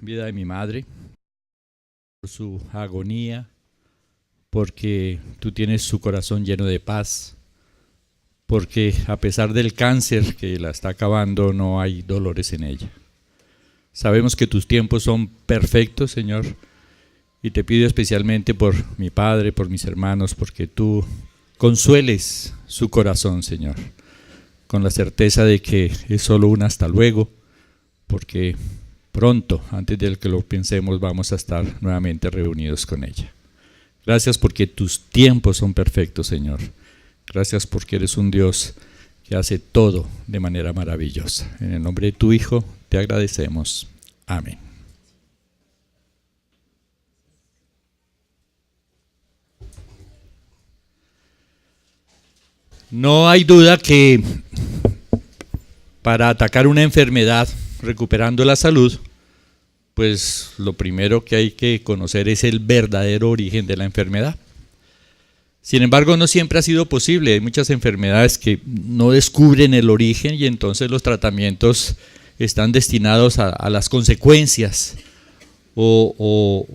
vida de mi madre, por su agonía, porque tú tienes su corazón lleno de paz, porque a pesar del cáncer que la está acabando, no hay dolores en ella. Sabemos que tus tiempos son perfectos, Señor, y te pido especialmente por mi padre, por mis hermanos, porque tú consueles su corazón, Señor, con la certeza de que es solo un hasta luego, porque pronto, antes de que lo pensemos, vamos a estar nuevamente reunidos con ella. Gracias porque tus tiempos son perfectos, Señor. Gracias porque eres un Dios que hace todo de manera maravillosa. En el nombre de tu Hijo te agradecemos. Amén. No hay duda que para atacar una enfermedad, recuperando la salud, pues lo primero que hay que conocer es el verdadero origen de la enfermedad. Sin embargo, no siempre ha sido posible. Hay muchas enfermedades que no descubren el origen y entonces los tratamientos están destinados a las consecuencias o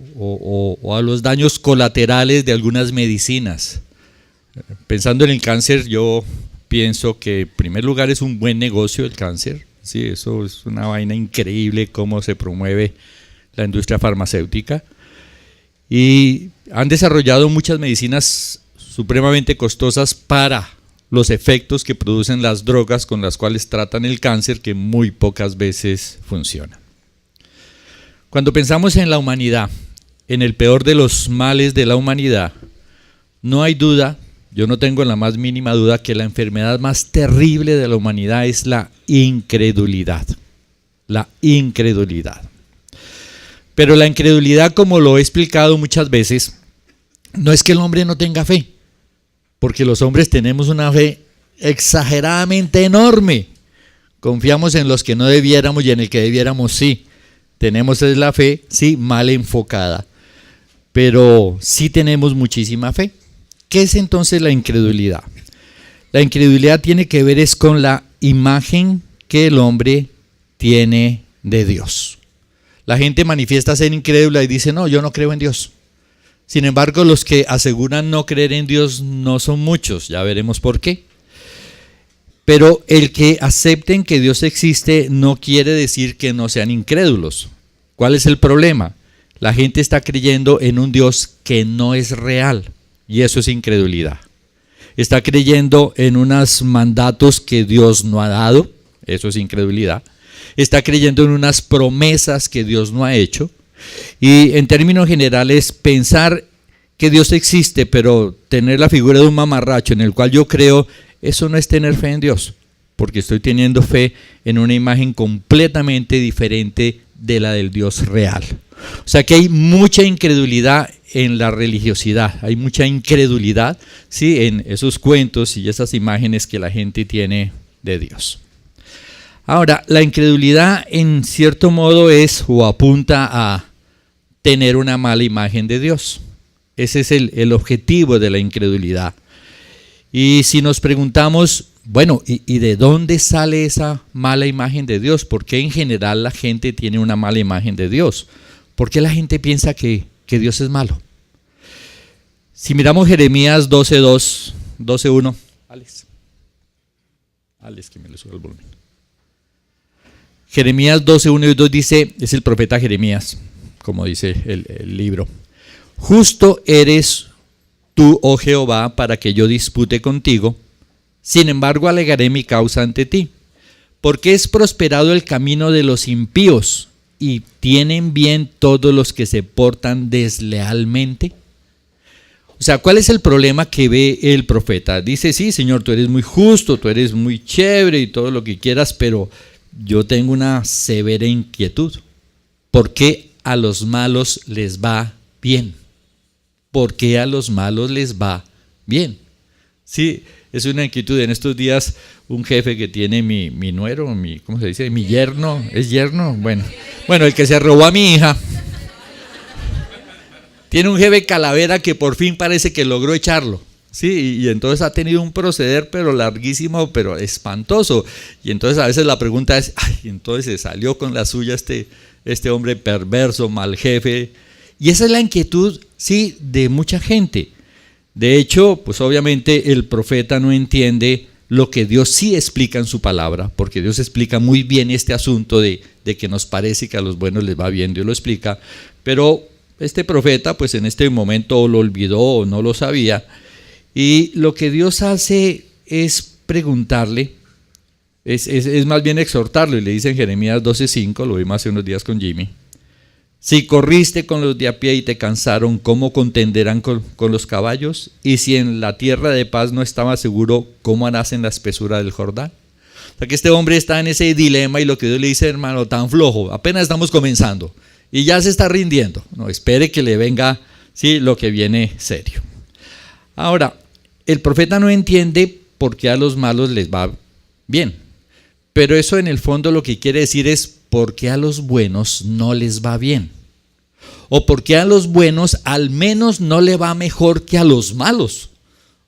a los daños colaterales de algunas medicinas. Pensando en el cáncer, yo pienso que en primer lugar es un buen negocio el cáncer. Sí, eso es una vaina increíble cómo se promueve la industria farmacéutica. Y han desarrollado muchas medicinas supremamente costosas para los efectos que producen las drogas con las cuales tratan el cáncer, que muy pocas veces funcionan. Cuando pensamos en la humanidad, en el peor de los males de la humanidad, no hay duda, yo no tengo la más mínima duda que la enfermedad más terrible de la humanidad es la incredulidad. La incredulidad. Pero la incredulidad, como lo he explicado muchas veces, no es que el hombre no tenga fe, porque los hombres tenemos una fe exageradamente enorme. Confiamos en los que no debiéramos y en el que debiéramos sí. Tenemos es la fe, sí, mal enfocada, pero sí tenemos muchísima fe. ¿Qué es entonces la incredulidad? La incredulidad tiene que ver es con la imagen que el hombre tiene de Dios. La gente manifiesta ser incrédula y dice, no, yo no creo en Dios. Sin embargo, los que aseguran no creer en Dios no son muchos, ya veremos por qué. Pero el que acepten que Dios existe no quiere decir que no sean incrédulos. ¿Cuál es el problema? La gente está creyendo en un Dios que no es real. Y eso es incredulidad. Está creyendo en unos mandatos que Dios no ha dado. Eso es incredulidad. Está creyendo en unas promesas que Dios no ha hecho. Y en términos generales, pensar que Dios existe, pero tener la figura de un mamarracho en el cual yo creo, eso no es tener fe en Dios. Porque estoy teniendo fe en una imagen completamente diferente de la del Dios real. O sea que hay mucha incredulidad en la religiosidad, hay mucha incredulidad, ¿sí?, en esos cuentos y esas imágenes que la gente tiene de Dios. Ahora, la incredulidad en cierto modo es o apunta a tener una mala imagen de Dios. Ese es el objetivo de la incredulidad. Y si nos preguntamos, bueno, ¿y de dónde sale esa mala imagen de Dios? ¿Por qué en general la gente tiene una mala imagen de Dios? ¿Por qué la gente piensa que Dios es malo? Si miramos Jeremías 12:2, 12:1, Alex, que me le suba el volumen. Jeremías 12:1 y 2 dice, es el profeta Jeremías, como dice el libro. Justo eres tú, oh Jehová, para que yo dispute contigo. Sin embargo, alegaré mi causa ante ti. Porque es prosperado el camino de los impíos y tienen bien todos los que se portan deslealmente. O sea, ¿cuál es el problema que ve el profeta? Dice, sí, Señor, tú eres muy justo, tú eres muy chévere y todo lo que quieras, pero yo tengo una severa inquietud. ¿Por qué a los malos les va bien? ¿Por qué a los malos les va bien? Sí, es una inquietud. En estos días, un jefe que tiene mi nuero, ¿cómo se dice? Mi yerno, ¿es yerno? Bueno, el que se robó a mi hija. Tiene un jefe calavera que por fin parece que logró echarlo. Sí, y entonces ha tenido un proceder pero larguísimo, pero espantoso. Y entonces a veces la pregunta es, ay, entonces se salió con la suya este este hombre perverso, mal jefe. Y esa es la inquietud, sí, de mucha gente. De hecho, pues obviamente el profeta no entiende lo que Dios sí explica en su palabra, porque Dios explica muy bien este asunto de que nos parece que a los buenos les va bien, Dios lo explica, pero este profeta pues en este momento lo olvidó o no lo sabía, y lo que Dios hace es preguntarle, es más bien exhortarlo, y le dice en Jeremías 12:5, lo vimos hace unos días con Jimmy: si corriste con los de a pie y te cansaron, ¿cómo contenderán con los caballos? Y si en la tierra de paz no estaba seguro, ¿cómo harás en la espesura del Jordán? O sea que este hombre está en ese dilema, y lo que Dios le dice: hermano, tan flojo, apenas estamos comenzando y ya se está rindiendo. No, espere que le venga, sí, lo que viene serio. Ahora, el profeta no entiende por qué a los malos les va bien, pero eso en el fondo lo que quiere decir es por qué a los buenos no les va bien, o por qué a los buenos al menos no le va mejor que a los malos.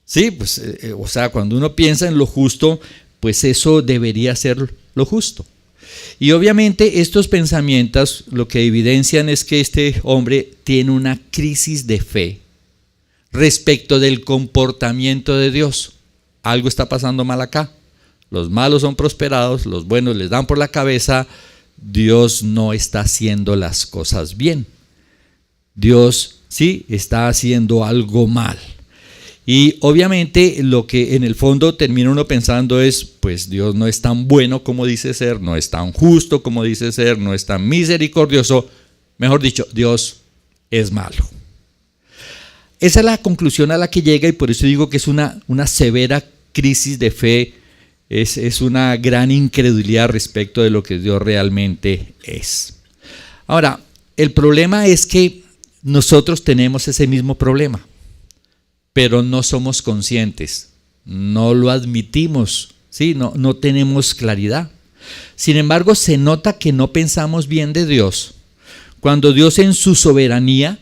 Sí, pues, o sea, cuando uno piensa en lo justo, pues eso debería ser lo justo. Y obviamente estos pensamientos lo que evidencian es que este hombre tiene una crisis de fe respecto del comportamiento de Dios. Algo está pasando mal acá. Los malos son prosperados, los buenos les dan por la cabeza. Dios no está haciendo las cosas bien. Dios sí está haciendo algo mal. Y obviamente lo que en el fondo termina uno pensando es, pues Dios no es tan bueno como dice ser, no es tan justo como dice ser, no es tan misericordioso. Mejor dicho, Dios es malo. Esa es la conclusión a la que llega, y por eso digo que es una severa crisis de fe. Es una gran incredulidad respecto de lo que Dios realmente es. Ahora, el problema es que nosotros tenemos ese mismo problema, pero no somos conscientes, no lo admitimos, ¿sí? No tenemos claridad. Sin embargo, se nota que no pensamos bien de Dios cuando Dios en su soberanía,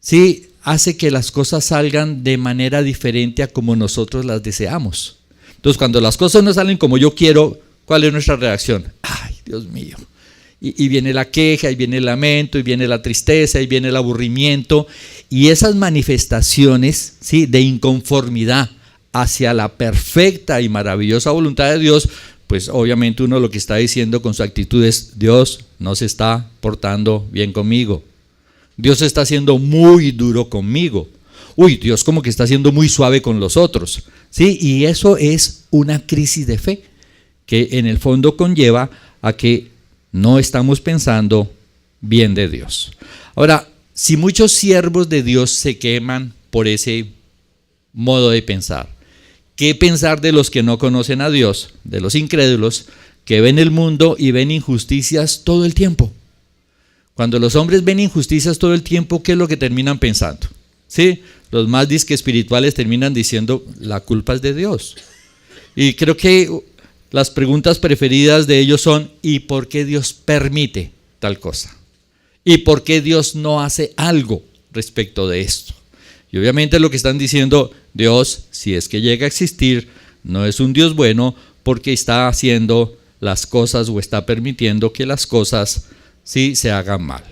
¿sí?, hace que las cosas salgan de manera diferente a como nosotros las deseamos. Entonces, cuando las cosas no salen como yo quiero, ¿cuál es nuestra reacción? ¡Ay, Dios mío! Y viene la queja, y viene el lamento, y viene la tristeza, y viene el aburrimiento. Y esas manifestaciones, ¿sí?, de inconformidad hacia la perfecta y maravillosa voluntad de Dios, pues obviamente uno lo que está diciendo con su actitud es: Dios no se está portando bien conmigo. Dios está siendo muy duro conmigo. Uy, Dios como que está siendo muy suave con los otros. ¿Sí? Y eso es una crisis de fe que en el fondo conlleva a que no estamos pensando bien de Dios. Ahora, si muchos siervos de Dios se queman por ese modo de pensar, ¿qué pensar de los que no conocen a Dios, de los incrédulos, que ven el mundo y ven injusticias todo el tiempo? Cuando los hombres ven injusticias todo el tiempo, ¿qué es lo que terminan pensando? ¿Sí? Los más disque espirituales terminan diciendo: la culpa es de Dios. Y creo que las preguntas preferidas de ellos son: ¿y por qué Dios permite tal cosa? ¿Y por qué Dios no hace algo respecto de esto? Y obviamente lo que están diciendo: Dios, si es que llega a existir, no es un Dios bueno porque está haciendo las cosas o está permitiendo que las cosas sí se hagan mal.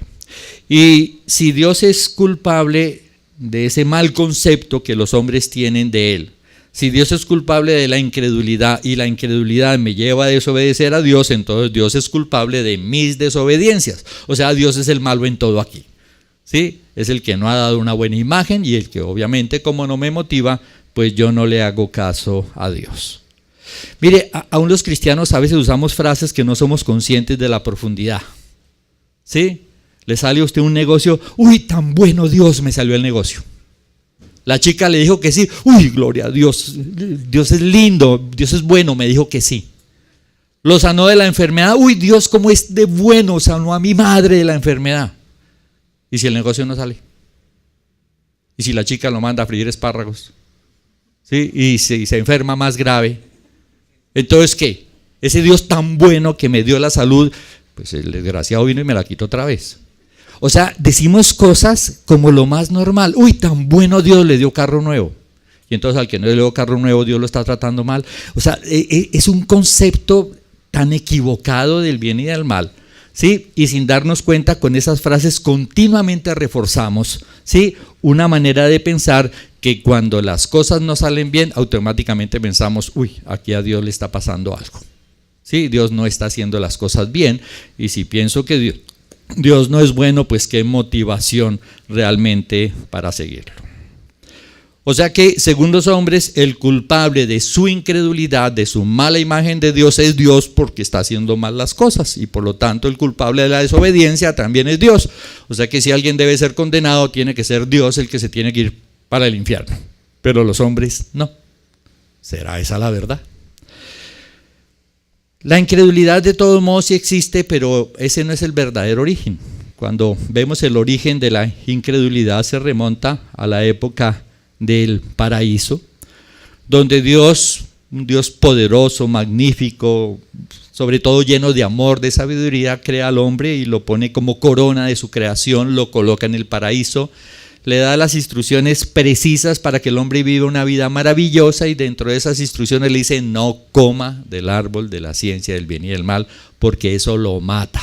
Y si Dios es culpable de ese mal concepto que los hombres tienen de Él, si Dios es culpable de la incredulidad y la incredulidad me lleva a desobedecer a Dios, entonces Dios es culpable de mis desobediencias. O sea, Dios es el malo en todo aquí. ¿Sí? Es el que no ha dado una buena imagen y el que obviamente, como no me motiva, pues yo no le hago caso a Dios. Mire, aún los cristianos a veces usamos frases que no somos conscientes de la profundidad. ¿Sí? Le sale a usted un negocio: uy, tan bueno Dios, me salió el negocio. La chica le dijo que sí: uy, gloria a Dios, Dios es lindo, Dios es bueno, me dijo que sí. Lo sanó de la enfermedad: uy, Dios cómo es de bueno, sanó a mi madre de la enfermedad. ¿Y si el negocio no sale? ¿Y si la chica lo manda a freír espárragos? ¿Sí? Y se enferma más grave. Entonces, ¿qué? Ese Dios tan bueno que me dio la salud, pues el desgraciado vino y me la quitó otra vez. O sea, decimos cosas como lo más normal: uy, tan bueno Dios, le dio carro nuevo. Y entonces al que no le dio carro nuevo, Dios lo está tratando mal. O sea, es un concepto tan equivocado del bien y del mal, ¿sí? Y sin darnos cuenta, con esas frases continuamente reforzamos, ¿sí? Una manera de pensar que cuando las cosas no salen bien, automáticamente pensamos, uy, aquí a Dios le está pasando algo. ¿Sí? Dios no está haciendo las cosas bien, y si pienso que Dios no es bueno, pues qué motivación realmente para seguirlo. O sea que, según los hombres, el culpable de su incredulidad, de su mala imagen de Dios, es Dios porque está haciendo mal las cosas, y por lo tanto el culpable de la desobediencia también es Dios. O sea que si alguien debe ser condenado, tiene que ser Dios el que se tiene que ir para el infierno, pero los hombres no. ¿Será esa la verdad? La incredulidad de todos modos sí existe, pero ese no es el verdadero origen. Cuando vemos el origen de la incredulidad, se remonta a la época del paraíso, donde Dios, un Dios poderoso, magnífico, sobre todo lleno de amor, de sabiduría, crea al hombre y lo pone como corona de su creación, lo coloca en el paraíso, le da las instrucciones precisas para que el hombre viva una vida maravillosa, y dentro de esas instrucciones le dice: no coma del árbol de la ciencia del bien y del mal, porque eso lo mata.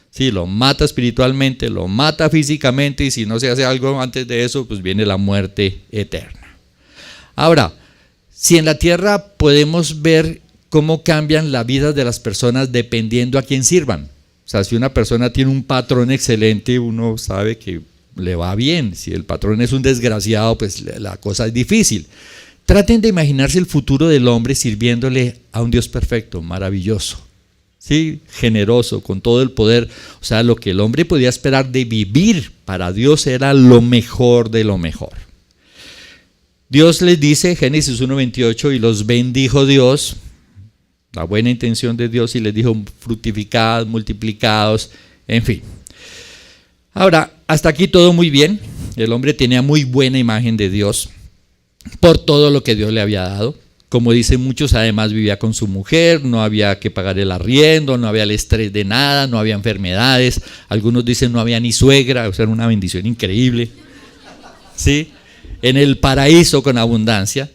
Sí, lo mata espiritualmente, lo mata físicamente, y si no se hace algo antes de eso, pues viene la muerte eterna. Ahora, si en la tierra podemos ver cómo cambian la vida de las personas dependiendo a quién sirvan. O sea, si una persona tiene un patrón excelente, uno sabe que le va bien. Si el patrón es un desgraciado, pues la cosa es difícil. Traten de imaginarse el futuro del hombre sirviéndole a un Dios perfecto, maravilloso, ¿sí? Generoso, con todo el poder. O sea, lo que el hombre podía esperar de vivir para Dios era lo mejor de lo mejor. Dios les dice, Génesis 1:28, y los bendijo Dios, la buena intención de Dios, y les dijo: fructificad, multiplicados, en fin. Ahora, hasta aquí todo muy bien. El hombre tenía muy buena imagen de Dios por todo lo que Dios le había dado. Como dicen muchos, además vivía con su mujer, no había que pagar el arriendo, no había el estrés de nada, no había enfermedades. Algunos dicen no había ni suegra, o sea, era una bendición increíble. ¿Sí? En el paraíso con abundancia.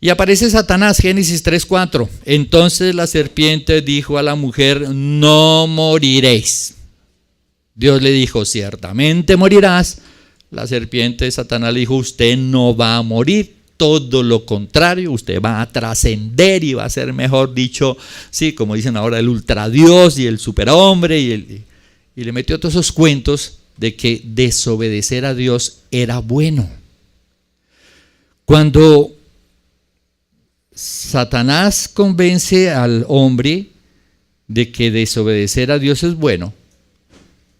Y aparece Satanás, Génesis 3:4. Entonces la serpiente dijo a la mujer: no moriréis. Dios le dijo: ciertamente morirás. La serpiente, Satanás, le dijo: usted no va a morir, todo lo contrario, usted va a trascender y va a ser, mejor dicho, sí, como dicen ahora, el ultradios y el superhombre, y le metió todos esos cuentos de que desobedecer a Dios era bueno. Cuando Satanás convence al hombre de que desobedecer a Dios es bueno,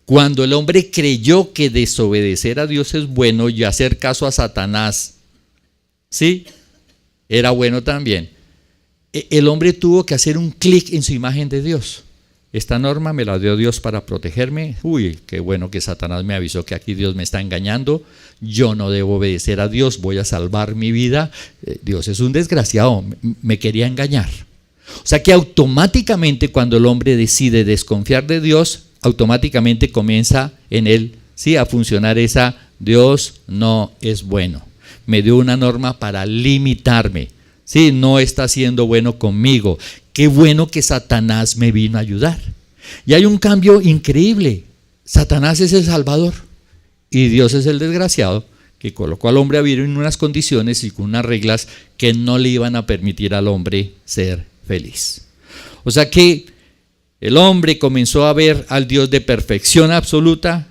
cuando el hombre creyó que desobedecer a Dios es bueno y hacer caso a Satanás, ¿sí?, era bueno también, el hombre tuvo que hacer un clic en su imagen de Dios. Esta norma me la dio Dios para protegerme. Uy, qué bueno que Satanás me avisó que aquí Dios me está engañando. Yo no debo obedecer a Dios, voy a salvar mi vida. Dios es un desgraciado, me quería engañar. O sea que automáticamente, cuando el hombre decide desconfiar de Dios, automáticamente comienza en él, sí, a funcionar esa: Dios no es bueno. Me dio una norma para limitarme. Sí, no está siendo bueno conmigo. Qué bueno que Satanás me vino a ayudar. Y hay un cambio increíble. Satanás es el Salvador y Dios es el desgraciado que colocó al hombre a vivir en unas condiciones y con unas reglas que no le iban a permitir al hombre ser feliz. O sea que el hombre comenzó a ver al Dios de perfección absoluta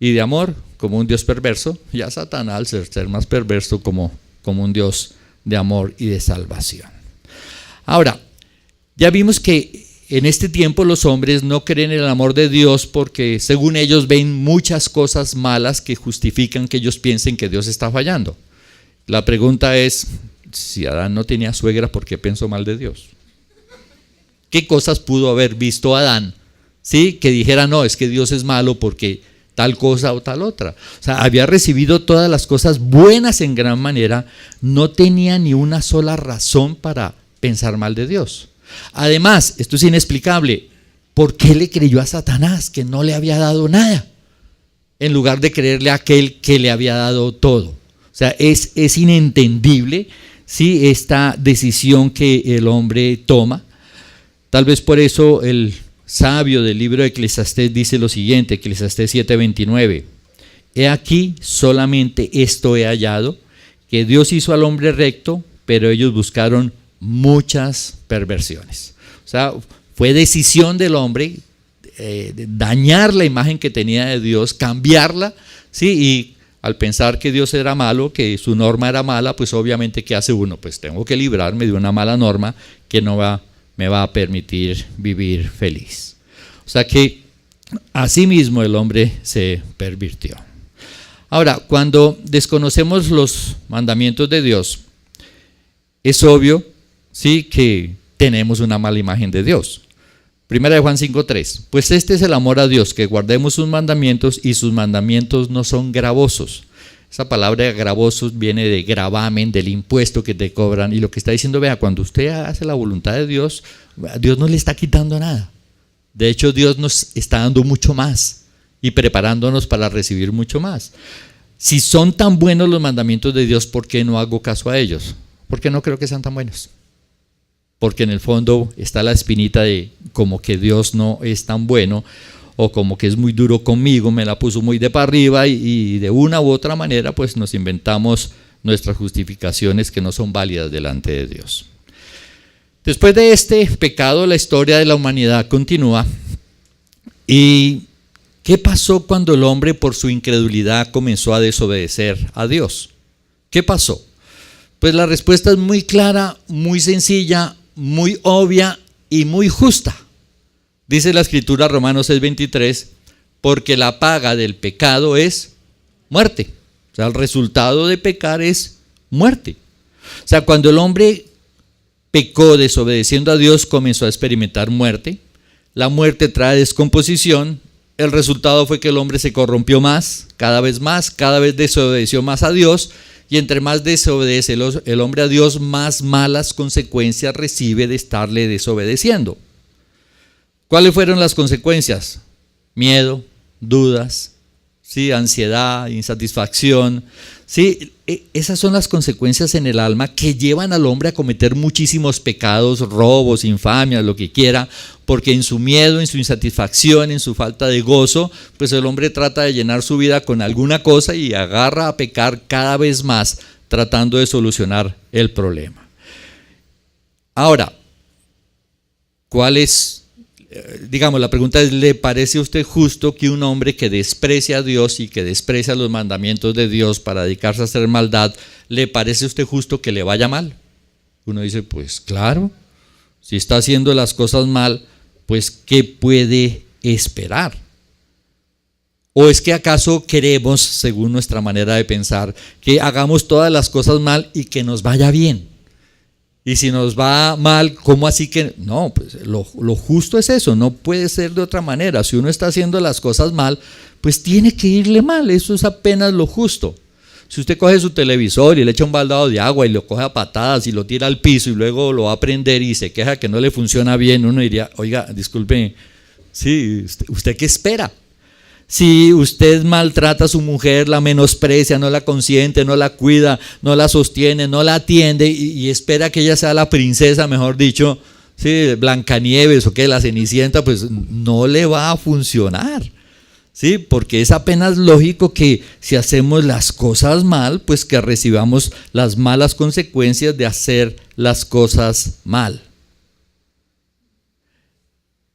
y de amor como un Dios perverso, y a Satanás, al ser más perverso, como un Dios de amor y de salvación. Ahora, ya vimos que en este tiempo los hombres no creen en el amor de Dios porque, según ellos, ven muchas cosas malas que justifican que ellos piensen que Dios está fallando. La pregunta es: si Adán no tenía suegra, ¿por qué pensó mal de Dios? ¿Qué cosas pudo haber visto Adán, sí, que dijera: no, es que Dios es malo porque tal cosa o tal otra? O sea, había recibido todas las cosas buenas en gran manera, no tenía ni una sola razón para pensar mal de Dios. Además, esto es inexplicable, ¿por qué le creyó a Satanás, que no le había dado nada, en lugar de creerle a aquel que le había dado todo? O sea, es inentendible, ¿sí?, esta decisión que el hombre toma. Tal vez por eso sabio del libro de Eclesiastés dice lo siguiente, Eclesiastés 7:29. He aquí solamente esto he hallado, que Dios hizo al hombre recto, pero ellos buscaron muchas perversiones. O sea, fue decisión del hombre dañar la imagen que tenía de Dios, cambiarla, ¿sí? Y al pensar que Dios era malo, que su norma era mala, pues obviamente ¿qué hace uno? Pues tengo que librarme de una mala norma que me va a permitir vivir feliz. O sea que asimismo el hombre se pervirtió. Ahora, cuando desconocemos los mandamientos de Dios, es obvio, sí, que tenemos una mala imagen de Dios. Primera de Juan 5:3. Pues este es el amor a Dios, que guardemos sus mandamientos, y sus mandamientos no son gravosos. Esa palabra gravosos viene de gravamen, del impuesto que te cobran, y lo que está diciendo, vea, cuando usted hace la voluntad de Dios, Dios no le está quitando nada. De hecho, Dios nos está dando mucho más y preparándonos para recibir mucho más. Si son tan buenos los mandamientos de Dios, ¿por qué no hago caso a ellos? Porque no creo que sean tan buenos. Porque en el fondo está la espinita de como que Dios no es tan bueno, o como que es muy duro conmigo, me la puso muy de para arriba, y de una u otra manera pues nos inventamos nuestras justificaciones que no son válidas delante de Dios. Después de este pecado, la historia de la humanidad continúa. ¿Y qué pasó cuando el hombre por su incredulidad comenzó a desobedecer a Dios? ¿Qué pasó? Pues la respuesta es muy clara, muy sencilla, muy obvia y muy justa. Dice la Escritura, Romanos 6:23, porque la paga del pecado es muerte. O sea, el resultado de pecar es muerte. O sea, cuando el hombre pecó desobedeciendo a Dios, comenzó a experimentar muerte. La muerte trae descomposición. El resultado fue que el hombre se corrompió más, cada vez desobedeció más a Dios. Y entre más desobedece el hombre a Dios, más malas consecuencias recibe de estarle desobedeciendo. ¿Cuáles fueron las consecuencias? Miedo, dudas, ¿sí? Ansiedad, insatisfacción. ¿Sí? Esas son las consecuencias en el alma que llevan al hombre a cometer muchísimos pecados, robos, infamias, lo que quiera, porque en su miedo, en su insatisfacción, en su falta de gozo, pues el hombre trata de llenar su vida con alguna cosa y agarra a pecar cada vez más, tratando de solucionar el problema. Ahora, la pregunta es, ¿le parece a usted justo que un hombre que desprecia a Dios y que desprecia los mandamientos de Dios para dedicarse a hacer maldad, le parece a usted justo que le vaya mal? Uno dice, pues claro, si está haciendo las cosas mal, pues ¿qué puede esperar? ¿O es que acaso queremos, según nuestra manera de pensar, que hagamos todas las cosas mal y que nos vaya bien? Y si nos va mal, ¿cómo así que? No, pues lo justo es eso, no puede ser de otra manera. Si uno está haciendo las cosas mal, pues tiene que irle mal, eso es apenas lo justo. Si usted coge su televisor y le echa un baldado de agua y lo coge a patadas y lo tira al piso y luego lo va a prender y se queja que no le funciona bien, uno diría, oiga, disculpe, sí, ¿usted qué espera? Si usted maltrata a su mujer, la menosprecia, no la consiente, no la cuida, no la sostiene, no la atiende y espera que ella sea la princesa, mejor dicho, ¿sí? Blancanieves o que la Cenicienta, pues no le va a funcionar, ¿sí? Porque es apenas lógico que si hacemos las cosas mal, pues que recibamos las malas consecuencias de hacer las cosas mal.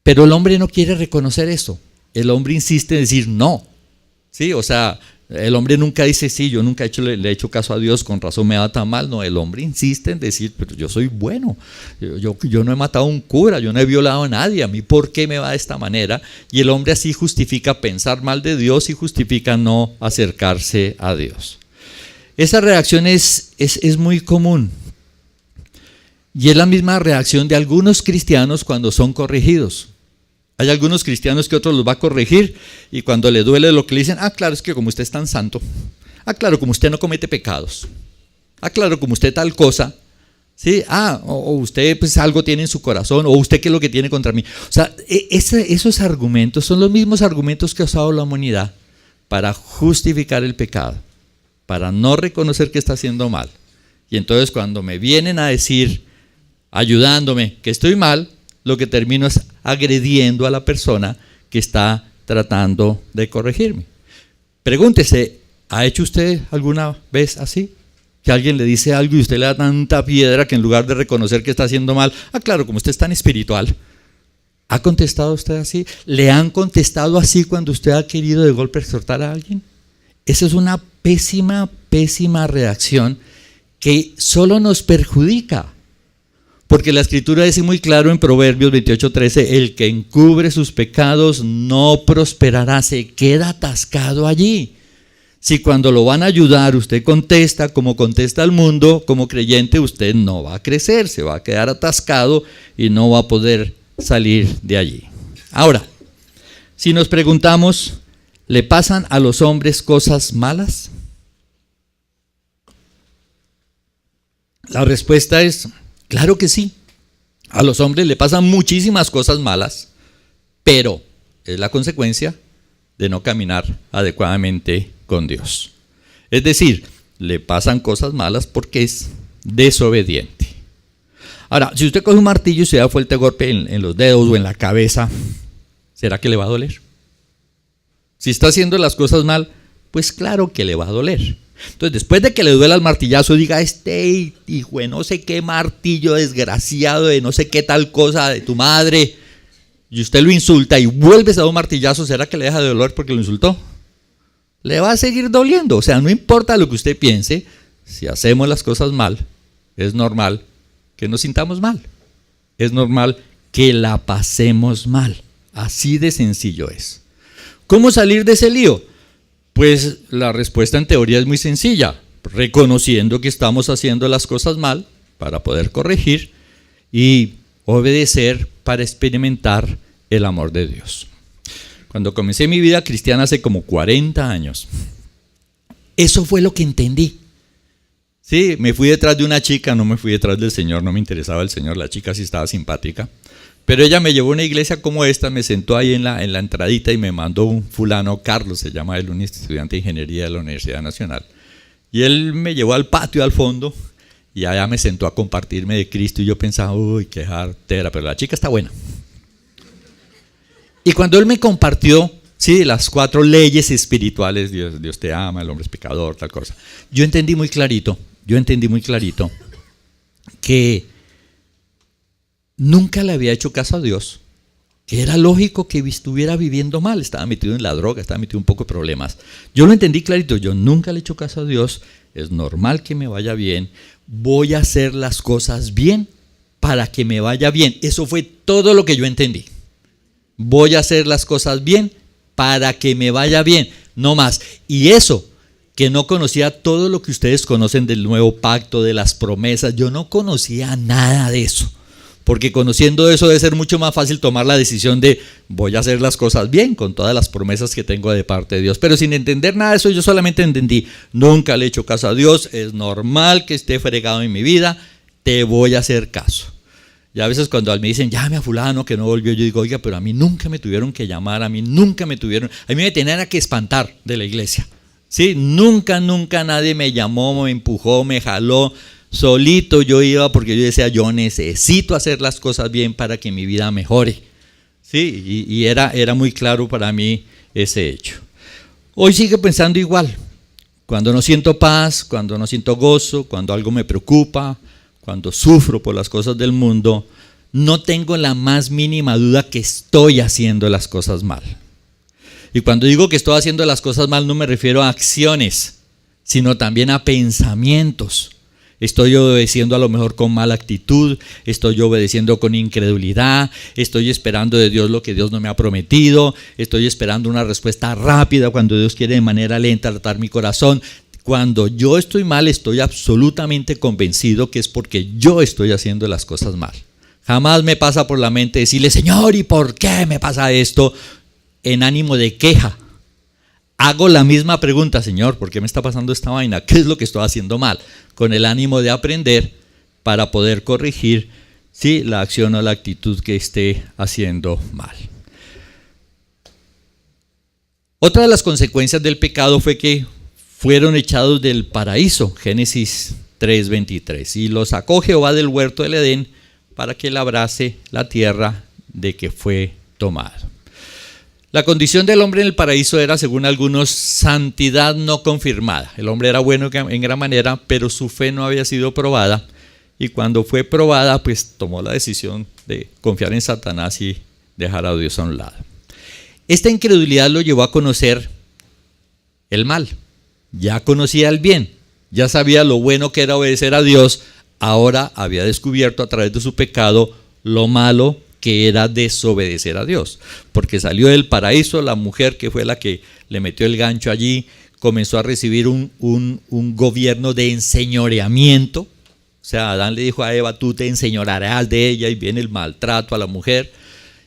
Pero el hombre no quiere reconocer eso. El hombre insiste en decir no, ¿sí? O sea, el hombre nunca dice, sí, yo nunca le he hecho caso a Dios, con razón me va tan mal. No, el hombre insiste en decir, pero yo soy bueno, yo no he matado a un cura, yo no he violado a nadie, ¿a mí por qué me va de esta manera? Y el hombre así justifica pensar mal de Dios y justifica no acercarse a Dios. Esa reacción es muy común. Y es la misma reacción de algunos cristianos cuando son corregidos. Hay algunos cristianos que otros los va a corregir y cuando le duele lo que le dicen, claro, es que como usted es tan santo, claro, como usted no comete pecados, claro, como usted tal cosa, ¿sí? O usted pues algo tiene en su corazón, o usted qué es lo que tiene contra mí. O sea, esos argumentos son los mismos argumentos que ha usado la humanidad para justificar el pecado, para no reconocer que está haciendo mal. Y entonces cuando me vienen a decir, ayudándome, que estoy mal, lo que termino es agrediendo a la persona que está tratando de corregirme. Pregúntese, ¿ha hecho usted alguna vez así? Que alguien le dice algo y usted le da tanta piedra que en lugar de reconocer que está haciendo mal, claro, como usted es tan espiritual, ¿ha contestado usted así? ¿Le han contestado así cuando usted ha querido de golpe exhortar a alguien? Esa es una pésima, pésima reacción que solo nos perjudica. Porque la Escritura dice muy claro en Proverbios 28:13, el que encubre sus pecados no prosperará, se queda atascado allí. Si cuando lo van a ayudar usted contesta como contesta el mundo, como creyente, usted no va a crecer, se va a quedar atascado y no va a poder salir de allí. Ahora, si nos preguntamos, ¿le pasan a los hombres cosas malas? La respuesta es, claro que sí. A los hombres le pasan muchísimas cosas malas, pero es la consecuencia de no caminar adecuadamente con Dios. Es decir, le pasan cosas malas porque es desobediente. Ahora, si usted coge un martillo y se da fuerte golpe en los dedos o en la cabeza, ¿será que le va a doler? Si está haciendo las cosas mal, pues claro que le va a doler. Entonces, después de que le duela el martillazo, diga, este hijo de no sé qué martillo desgraciado de no sé qué tal cosa de tu madre, y usted lo insulta y vuelves a dar un martillazo, ¿será que le deja de doler porque lo insultó? Le va a seguir doliendo. O sea, no importa lo que usted piense, si hacemos las cosas mal, es normal que nos sintamos mal. Es normal que la pasemos mal. Así de sencillo es. ¿Cómo salir de ese lío? Pues la respuesta en teoría es muy sencilla, reconociendo que estamos haciendo las cosas mal para poder corregir y obedecer para experimentar el amor de Dios. Cuando comencé mi vida cristiana hace como 40 años, eso fue lo que entendí. Sí, me fui detrás de una chica, no me fui detrás del Señor, no me interesaba el Señor, la chica sí estaba simpática. Pero ella me llevó a una iglesia como esta, me sentó ahí en la entradita y me mandó un fulano, Carlos se llama él, un estudiante de ingeniería de la Universidad Nacional. Y él me llevó al patio al fondo y allá me sentó a compartirme de Cristo y yo pensaba, uy, qué jartera, pero la chica está buena. Y cuando él me compartió, sí, las 4 leyes espirituales, Dios te ama, el hombre es pecador, tal cosa, yo entendí muy clarito que nunca le había hecho caso a Dios, que era lógico que estuviera viviendo mal, estaba metido en la droga, estaba metido en un poco de problemas. Yo lo entendí clarito, yo nunca le he hecho caso a Dios, es normal que me vaya bien, voy a hacer las cosas bien para que me vaya bien. Eso fue todo lo que yo entendí. Voy a hacer las cosas bien para que me vaya bien, no más. Y eso, que no conocía todo lo que ustedes conocen del nuevo pacto, de las promesas, yo no conocía nada de eso. Porque conociendo eso debe ser mucho más fácil tomar la decisión de voy a hacer las cosas bien con todas las promesas que tengo de parte de Dios. Pero sin entender nada de eso yo solamente entendí, nunca le he hecho caso a Dios, es normal que esté fregado en mi vida, te voy a hacer caso. Y a veces cuando me dicen, llame a fulano que no volvió, yo digo, oiga, pero a mí nunca me tuvieron que llamar, a mí me tenían que espantar de la iglesia. ¿Sí? Nunca nadie me llamó, me empujó, me jaló. Solito yo iba porque yo decía, yo necesito hacer las cosas bien para que mi vida mejore. Sí, y era muy claro para mí ese hecho. Hoy sigo pensando igual. Cuando no siento paz, cuando no siento gozo, cuando algo me preocupa, cuando sufro por las cosas del mundo, no tengo la más mínima duda que estoy haciendo las cosas mal. Y cuando digo que estoy haciendo las cosas mal, no me refiero a acciones, sino también a pensamientos. Estoy obedeciendo a lo mejor con mala actitud, estoy obedeciendo con incredulidad, estoy esperando de Dios lo que Dios no me ha prometido, estoy esperando una respuesta rápida cuando Dios quiere de manera lenta tratar mi corazón. Cuando yo estoy mal, estoy absolutamente convencido que es porque yo estoy haciendo las cosas mal. Jamás me pasa por la mente decirle, Señor, ¿y por qué me pasa esto? En ánimo de queja. Hago la misma pregunta, Señor, ¿por qué me está pasando esta vaina? ¿Qué es lo que estoy haciendo mal? Con el ánimo de aprender para poder corregir, ¿sí?, la acción o la actitud que esté haciendo mal. Otra de las consecuencias del pecado fue que fueron echados del paraíso, Génesis 3:23. Y los sacó Jehová del huerto del Edén para que labrase la tierra de que fue tomado. La condición del hombre en el paraíso era, según algunos, santidad no confirmada. El hombre era bueno en gran manera, pero su fe no había sido probada. Y cuando fue probada, pues tomó la decisión de confiar en Satanás y dejar a Dios a un lado. Esta incredulidad lo llevó a conocer el mal. Ya conocía el bien, ya sabía lo bueno que era obedecer a Dios. Ahora había descubierto a través de su pecado lo malo que era desobedecer a Dios, porque salió del paraíso, la mujer que fue la que le metió el gancho allí, comenzó a recibir un gobierno de enseñoreamiento. O sea, Adán le dijo a Eva, tú te enseñorearás de ella, y viene el maltrato a la mujer.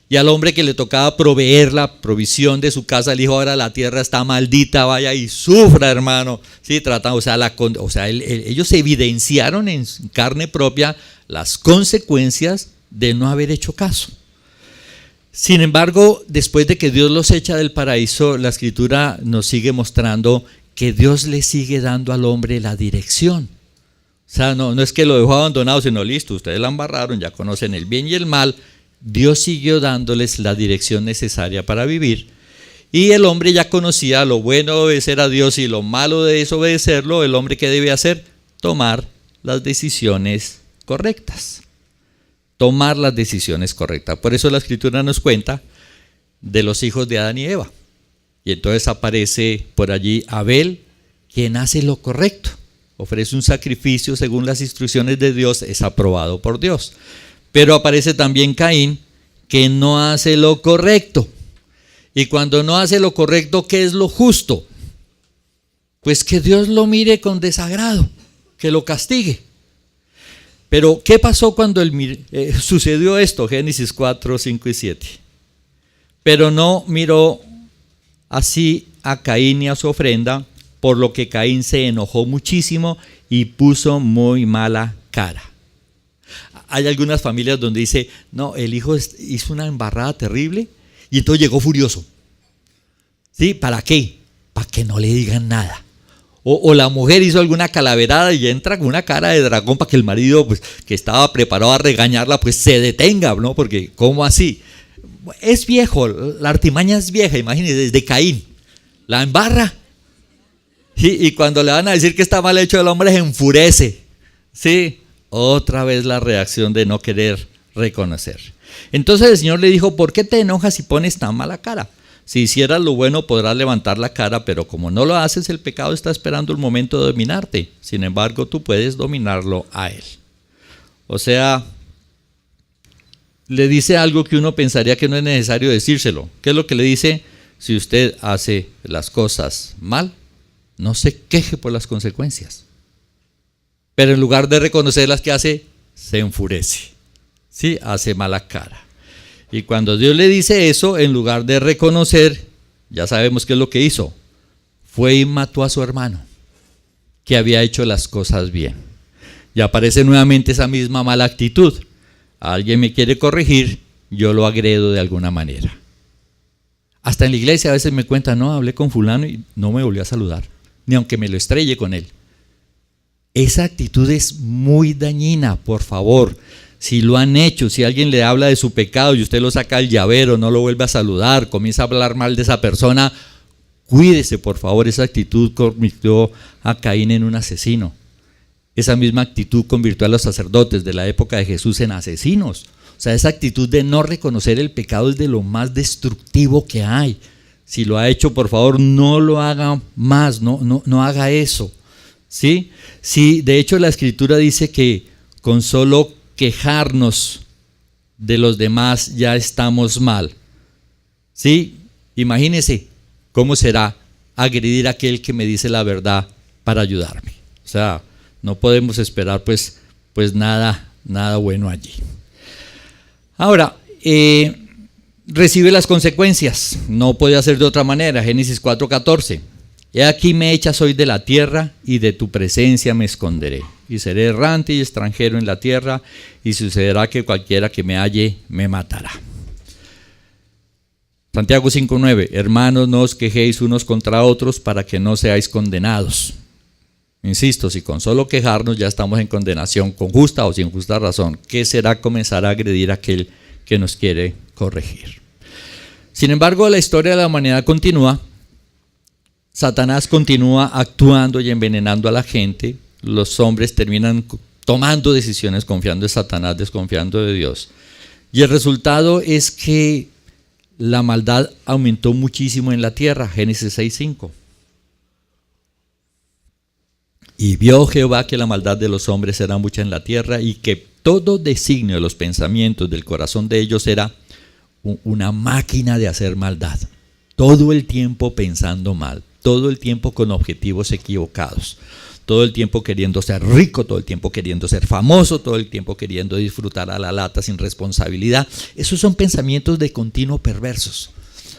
Y al hombre que le tocaba proveer la provisión de su casa, le dijo, ahora la tierra está maldita, vaya y sufra, hermano. Sí, ellos evidenciaron en carne propia las consecuencias de no haber hecho caso. Sin embargo, después de que Dios los echa del paraíso, la Escritura nos sigue mostrando que Dios le sigue dando al hombre la dirección. O sea, no es que lo dejó abandonado, sino listo, ustedes la embarraron, ya conocen el bien y el mal. Dios siguió dándoles la dirección necesaria para vivir. Y el hombre ya conocía lo bueno de obedecer a Dios y lo malo de desobedecerlo. El hombre, ¿qué debe hacer? Tomar las decisiones correctas. Tomar las decisiones correctas. Por eso la Escritura nos cuenta de los hijos de Adán y Eva. Y entonces aparece por allí Abel, quien hace lo correcto. Ofrece un sacrificio según las instrucciones de Dios, es aprobado por Dios. Pero aparece también Caín, que no hace lo correcto. Y cuando no hace lo correcto, ¿qué es lo justo? Pues que Dios lo mire con desagrado, que lo castigue. Pero, ¿qué pasó cuando sucedió esto? Génesis 4, 5 y 7. Pero no miró así a Caín ni a su ofrenda, por lo que Caín se enojó muchísimo y puso muy mala cara. Hay algunas familias donde dice, no, el hijo hizo una embarrada terrible y entonces llegó furioso. ¿Sí? ¿Para qué? Para que no le digan nada. O la mujer hizo alguna calaverada y entra con una cara de dragón para que el marido, pues, que estaba preparado a regañarla, pues se detenga, ¿no? Porque, ¿cómo así? Es viejo, la artimaña es vieja, imagínense, desde Caín. La embarra. Y cuando le van a decir que está mal hecho, el hombre se enfurece. ¿Sí? Otra vez la reacción de no querer reconocer. Entonces el Señor le dijo, ¿por qué te enojas y pones tan mala cara? Si hicieras lo bueno podrás levantar la cara, pero como no lo haces, el pecado está esperando el momento de dominarte. Sin embargo, tú puedes dominarlo a él. O sea, le dice algo que uno pensaría que no es necesario decírselo. ¿Qué es lo que le dice? Si usted hace las cosas mal, no se queje por las consecuencias. Pero en lugar de reconocer las que hace, se enfurece. Sí, hace mala cara. Y cuando Dios le dice eso, en lugar de reconocer, ya sabemos qué es lo que hizo. Fue y mató a su hermano, que había hecho las cosas bien. Y aparece nuevamente esa misma mala actitud. Alguien me quiere corregir, yo lo agredo de alguna manera. Hasta en la iglesia a veces me cuentan, no, hablé con fulano y no me volvió a saludar, ni aunque me lo estrelle con él. Esa actitud es muy dañina, por favor. Si lo han hecho, si alguien le habla de su pecado y usted lo saca al llavero, no lo vuelve a saludar, comienza a hablar mal de esa persona, cuídese, por favor. Esa actitud convirtió a Caín en un asesino. Esa misma actitud convirtió a los sacerdotes de la época de Jesús en asesinos. O sea, esa actitud de no reconocer el pecado es de lo más destructivo que hay. Si lo ha hecho, por favor, no lo haga más, no haga eso. ¿Sí? Sí, de hecho la Escritura dice que con solo quejarnos de los demás ya estamos mal. ¿Sí? Imagínese cómo será agredir a aquel que me dice la verdad para ayudarme. O sea, no podemos esperar pues nada bueno allí. Ahora, recibe las consecuencias. No puede hacer de otra manera. Génesis 4:14. He aquí me echas hoy de la tierra y de tu presencia me esconderé. Y seré errante y extranjero en la tierra y sucederá que cualquiera que me halle me matará. Santiago 5:9. Hermanos, no os quejéis unos contra otros para que no seáis condenados. Insisto, si con solo quejarnos ya estamos en condenación, con justa o sin justa razón, ¿qué será comenzar a agredir a aquel que nos quiere corregir? Sin embargo, la historia de la humanidad continúa. Satanás continúa actuando y envenenando a la gente. Los hombres terminan tomando decisiones confiando en Satanás, desconfiando de Dios. Y el resultado es que la maldad aumentó muchísimo en la tierra. Génesis 6:5. Y vio Jehová que la maldad de los hombres era mucha en la tierra y que todo designio de los pensamientos del corazón de ellos era una máquina de hacer maldad. Todo el tiempo pensando mal, todo el tiempo con objetivos equivocados, todo el tiempo queriendo ser rico, todo el tiempo queriendo ser famoso, todo el tiempo queriendo disfrutar a la lata sin responsabilidad. Esos son pensamientos de continuo perversos.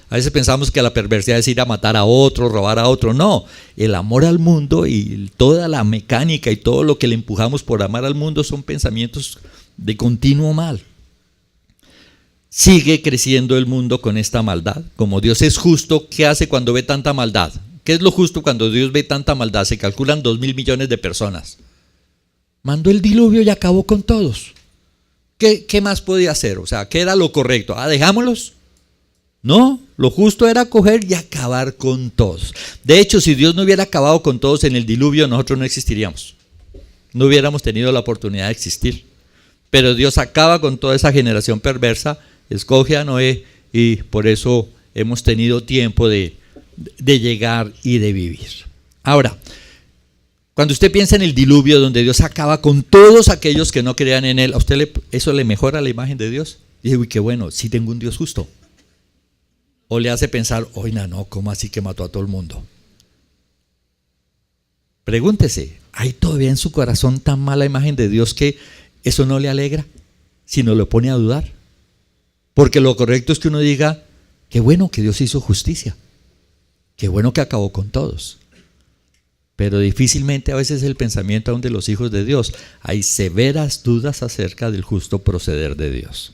A veces pensamos que la perversidad es ir a matar a otro, robar a otro. No, el amor al mundo y toda la mecánica y todo lo que le empujamos por amar al mundo son pensamientos de continuo mal. Sigue creciendo el mundo con esta maldad. Como Dios es justo, ¿qué hace cuando ve tanta maldad? ¿Qué es lo justo cuando Dios ve tanta maldad? Se calculan 2.000 millones de personas. Mandó el diluvio y acabó con todos. ¿Qué más podía hacer? O sea, ¿qué era lo correcto? Dejámoslos. No, lo justo era coger y acabar con todos. De hecho, si Dios no hubiera acabado con todos en el diluvio, nosotros no existiríamos. No hubiéramos tenido la oportunidad de existir. Pero Dios acaba con toda esa generación perversa, escoge a Noé y por eso hemos tenido tiempo de llegar y de vivir. Ahora, cuando usted piensa en el diluvio donde Dios acaba con todos aquellos que no crean en Él, ¿a usted eso le mejora la imagen de Dios? Y dice, uy, qué bueno, sí tengo un Dios justo. O le hace pensar, oiga, no, ¿cómo así que mató a todo el mundo? Pregúntese, ¿hay todavía en su corazón tan mala imagen de Dios que eso no le alegra, sino lo pone a dudar? Porque lo correcto es que uno diga, qué bueno que Dios hizo justicia, qué bueno que acabó con todos. Pero difícilmente a veces el pensamiento aún de los hijos de Dios, hay severas dudas acerca del justo proceder de Dios.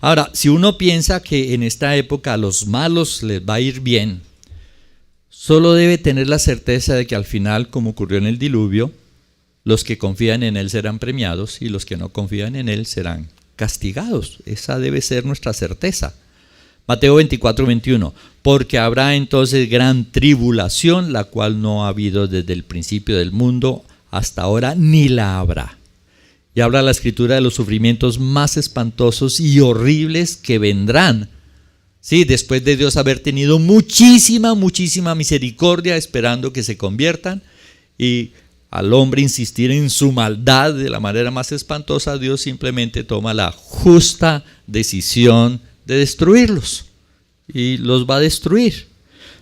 Ahora, si uno piensa que en esta época a los malos les va a ir bien, solo debe tener la certeza de que al final, como ocurrió en el diluvio, los que confían en Él serán premiados y los que no confían en Él serán castigados. Esa debe ser nuestra certeza. Mateo 24:21, porque habrá entonces gran tribulación, la cual no ha habido desde el principio del mundo hasta ahora, ni la habrá. Y habla la Escritura de los sufrimientos más espantosos y horribles que vendrán, ¿sí? Después de Dios haber tenido muchísima misericordia esperando que se conviertan y al hombre insistir en su maldad de la manera más espantosa, Dios simplemente toma la justa decisión de destruirlos y los va a destruir.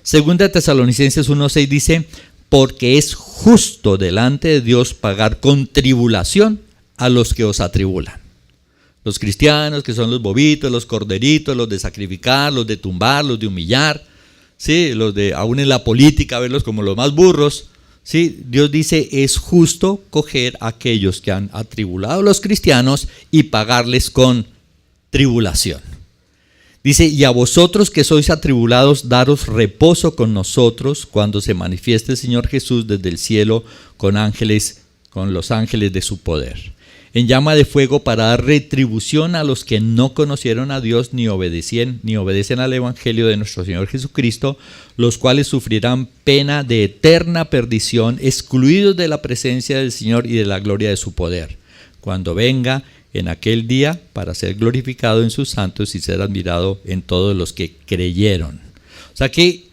Segunda Tesalonicenses 1:6 dice, porque es justo delante de Dios pagar con tribulación a los que os atribulan. Los cristianos que son los bobitos, los corderitos, los de sacrificar, los de tumbar, los de humillar, ¿sí? Los de aún en la política verlos como los más burros, ¿sí? Dios dice es justo coger a aquellos que han atribulado a los cristianos y pagarles con tribulación. Dice, y a vosotros que sois atribulados, daros reposo con nosotros cuando se manifieste el Señor Jesús desde el cielo con los ángeles de su poder, en llama de fuego para dar retribución a los que no conocieron a Dios ni obedecen al Evangelio de nuestro Señor Jesucristo, los cuales sufrirán pena de eterna perdición, excluidos de la presencia del Señor y de la gloria de su poder, cuando venga en aquel día para ser glorificado en sus santos y ser admirado en todos los que creyeron. O sea que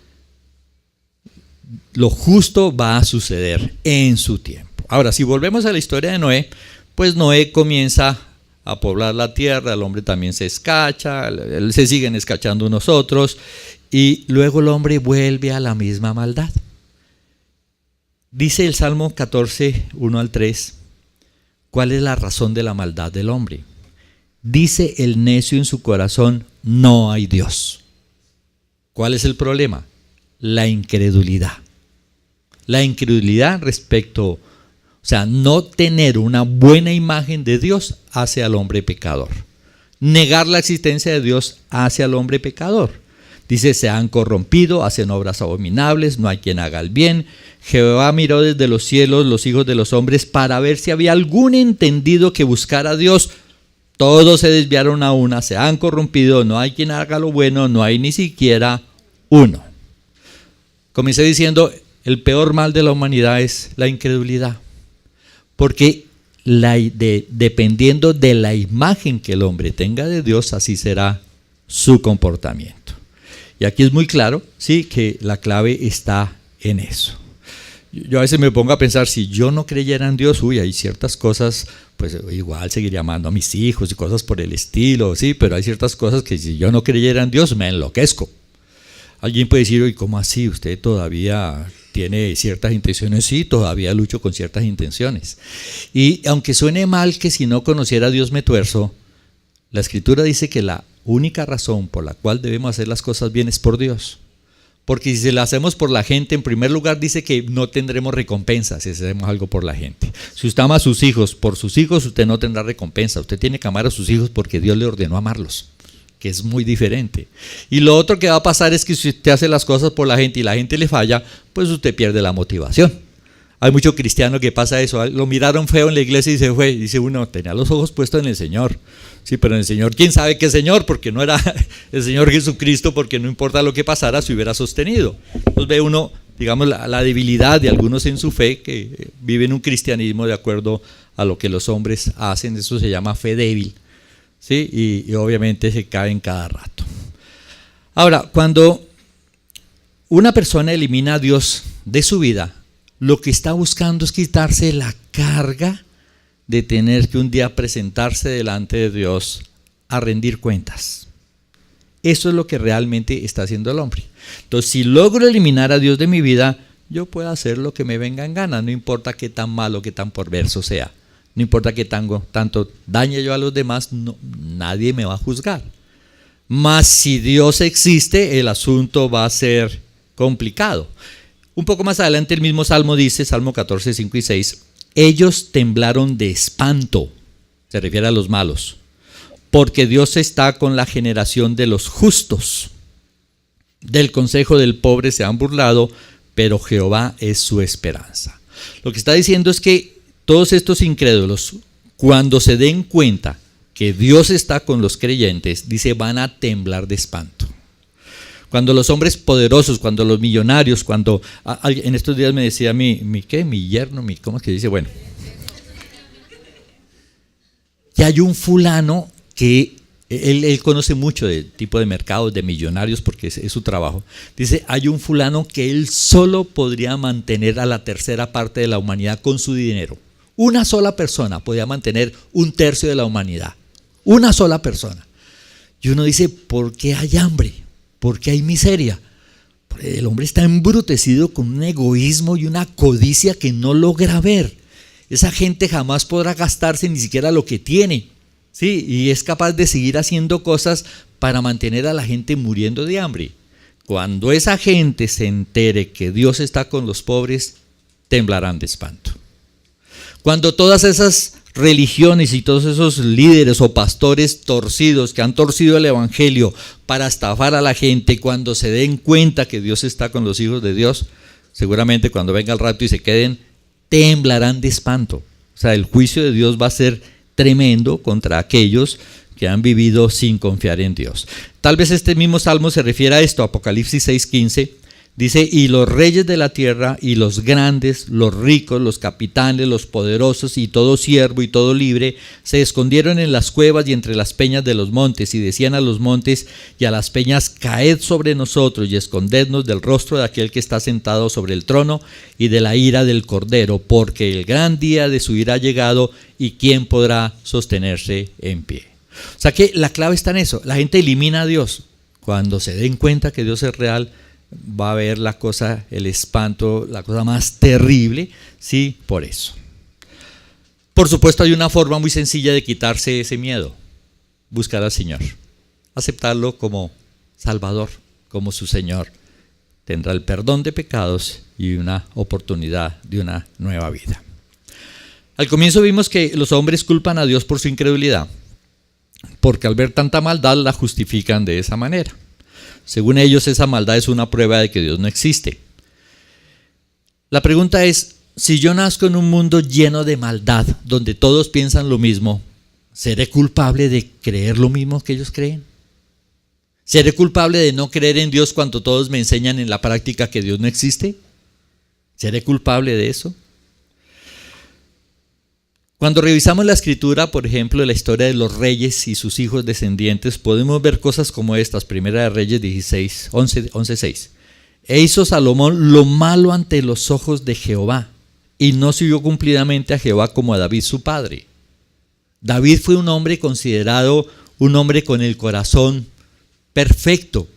lo justo va a suceder en su tiempo. Ahora, si volvemos a la historia de Noé, pues Noé comienza a poblar la tierra, el hombre también se escacha, se siguen escachando unos otros, y luego el hombre vuelve a la misma maldad. Dice el Salmo 14, 1-3, ¿cuál es la razón de la maldad del hombre? Dice el necio en su corazón, no hay Dios. ¿Cuál es el problema? La incredulidad. La incredulidad respecto, o sea, no tener una buena imagen de Dios hace al hombre pecador. Negar la existencia de Dios hace al hombre pecador. Dice, se han corrompido, hacen obras abominables, no hay quien haga el bien. Jehová miró desde los cielos los hijos de los hombres para ver si había algún entendido que buscara a Dios. Todos se desviaron a una, se han corrompido, no hay quien haga lo bueno, no hay ni siquiera uno. Comencé diciendo, el peor mal de la humanidad es la incredulidad, porque dependiendo de la imagen que el hombre tenga de Dios, así será su comportamiento. Y aquí es muy claro, sí, que la clave está en eso. Yo a veces me pongo a pensar, si yo no creyera en Dios, hay ciertas cosas, pues igual seguiría amando a mis hijos y cosas por el estilo, sí, pero hay ciertas cosas que si yo no creyera en Dios, me enloquezco. Alguien puede decir, oye, ¿cómo así? ¿Usted todavía tiene ciertas intenciones? Sí, todavía lucho con ciertas intenciones. Y aunque suene mal que si no conociera a Dios me tuerzo, la Escritura dice que la única razón por la cual debemos hacer las cosas bien es por Dios. Porque si se las hacemos por la gente, en primer lugar dice que no tendremos recompensa si hacemos algo por la gente. Si usted ama a sus hijos, por sus hijos usted no tendrá recompensa. Usted tiene que amar a sus hijos porque Dios le ordenó amarlos, que es muy diferente. Y lo otro que va a pasar es que si usted hace las cosas por la gente y la gente le falla, pues usted pierde la motivación. Hay mucho cristiano que pasa eso, lo miraron feo en la iglesia y se fue. Dice uno, tenía los ojos puestos en el Señor. Sí, pero en el Señor, ¿quién sabe qué Señor? Porque no era el Señor Jesucristo, porque no importa lo que pasara, se hubiera sostenido. Entonces ve uno, digamos, la debilidad de algunos en su fe, que viven un cristianismo de acuerdo a lo que los hombres hacen. Eso se llama fe débil, ¿sí? Y obviamente se caen cada rato. Ahora, cuando una persona elimina a Dios de su vida, lo que está buscando es quitarse la carga de tener que un día presentarse delante de Dios a rendir cuentas. Eso es lo que realmente está haciendo el hombre. Entonces, si logro eliminar a Dios de mi vida, yo puedo hacer lo que me venga en gana, no importa qué tan malo, qué tan perverso sea, no importa qué tanto dañe yo a los demás, nadie me va a juzgar. Mas si Dios existe, el asunto va a ser complicado. Un poco más adelante el mismo Salmo dice, Salmo 14, 5 y 6, ellos temblaron de espanto, se refiere a los malos, porque Dios está con la generación de los justos. Del consejo del pobre se han burlado, pero Jehová es su esperanza. Lo que está diciendo es que todos estos incrédulos, cuando se den cuenta que Dios está con los creyentes, dice, van a temblar de espanto. Cuando los hombres poderosos, cuando los millonarios, cuando en estos días me decía mi yerno, ¿cómo es que dice? Bueno, que hay un fulano que él conoce mucho del tipo de mercados, de millonarios, porque es su trabajo. Dice, hay un fulano que él solo podría mantener a la tercera parte de la humanidad con su dinero. Una sola persona podía mantener 1/3 de la humanidad. Una sola persona. Y uno dice, ¿por qué hay hambre? ¿Por qué hay miseria? El hombre está embrutecido con un egoísmo y una codicia que no logra ver. Esa gente jamás podrá gastarse ni siquiera lo que tiene, ¿sí? Y es capaz de seguir haciendo cosas para mantener a la gente muriendo de hambre. Cuando esa gente se entere que Dios está con los pobres, temblarán de espanto. Cuando todas esas religiones y todos esos líderes o pastores torcidos que han torcido el evangelio para estafar a la gente, cuando se den cuenta que Dios está con los hijos de Dios, seguramente cuando venga el rato y se queden, temblarán de espanto. O sea, el juicio de Dios va a ser tremendo contra aquellos que han vivido sin confiar en Dios. Tal vez este mismo salmo se refiere a esto, Apocalipsis 6:15. Dice, y los reyes de la tierra y los grandes, los ricos, los capitanes, los poderosos y todo siervo y todo libre se escondieron en las cuevas y entre las peñas de los montes y decían a los montes y a las peñas, caed sobre nosotros y escondednos del rostro de aquel que está sentado sobre el trono y de la ira del Cordero, porque el gran día de su ira ha llegado y quién podrá sostenerse en pie. O sea que la clave está en eso, la gente elimina a Dios. Cuando se den cuenta que Dios es real, va a ver la cosa, el espanto, la cosa más terrible, sí, por eso. Por supuesto hay una forma muy sencilla de quitarse ese miedo, buscar al Señor, aceptarlo como Salvador, como su Señor. Tendrá el perdón de pecados y una oportunidad de una nueva vida. Al comienzo vimos que los hombres culpan a Dios por su incredulidad, porque al ver tanta maldad la justifican de esa manera. según ellos esa maldad es una prueba de que Dios no existe. La pregunta es, si yo nazco en un mundo lleno de maldad, donde todos piensan lo mismo, ¿seré culpable de creer lo mismo que ellos creen? ¿Seré culpable de no creer en Dios cuando todos me enseñan en la práctica que Dios no existe? ¿Seré culpable de eso? Cuando revisamos la escritura, por ejemplo, la historia de los reyes y sus hijos descendientes, podemos ver cosas como estas. Primera de Reyes 11:6. E hizo Salomón lo malo ante los ojos de Jehová, y no siguió cumplidamente a Jehová como a David su padre. David fue un hombre considerado un hombre con el corazón perfecto,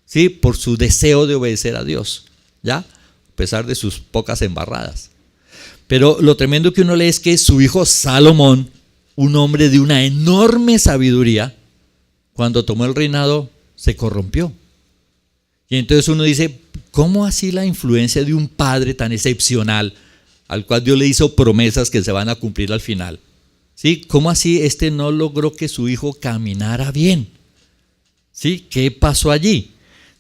¿sí? Por su deseo de obedecer a Dios, ¿ya? A pesar de sus pocas embarradas. Pero lo tremendo que uno lee es que su hijo Salomón, un hombre de una enorme sabiduría, cuando tomó el reinado se corrompió. Y entonces uno dice, ¿cómo así la influencia de un padre tan excepcional, al cual Dios le hizo promesas que se van a cumplir al final? ¿Sí? ¿Cómo así no logró que su hijo caminara bien? ¿Sí? ¿Qué pasó allí?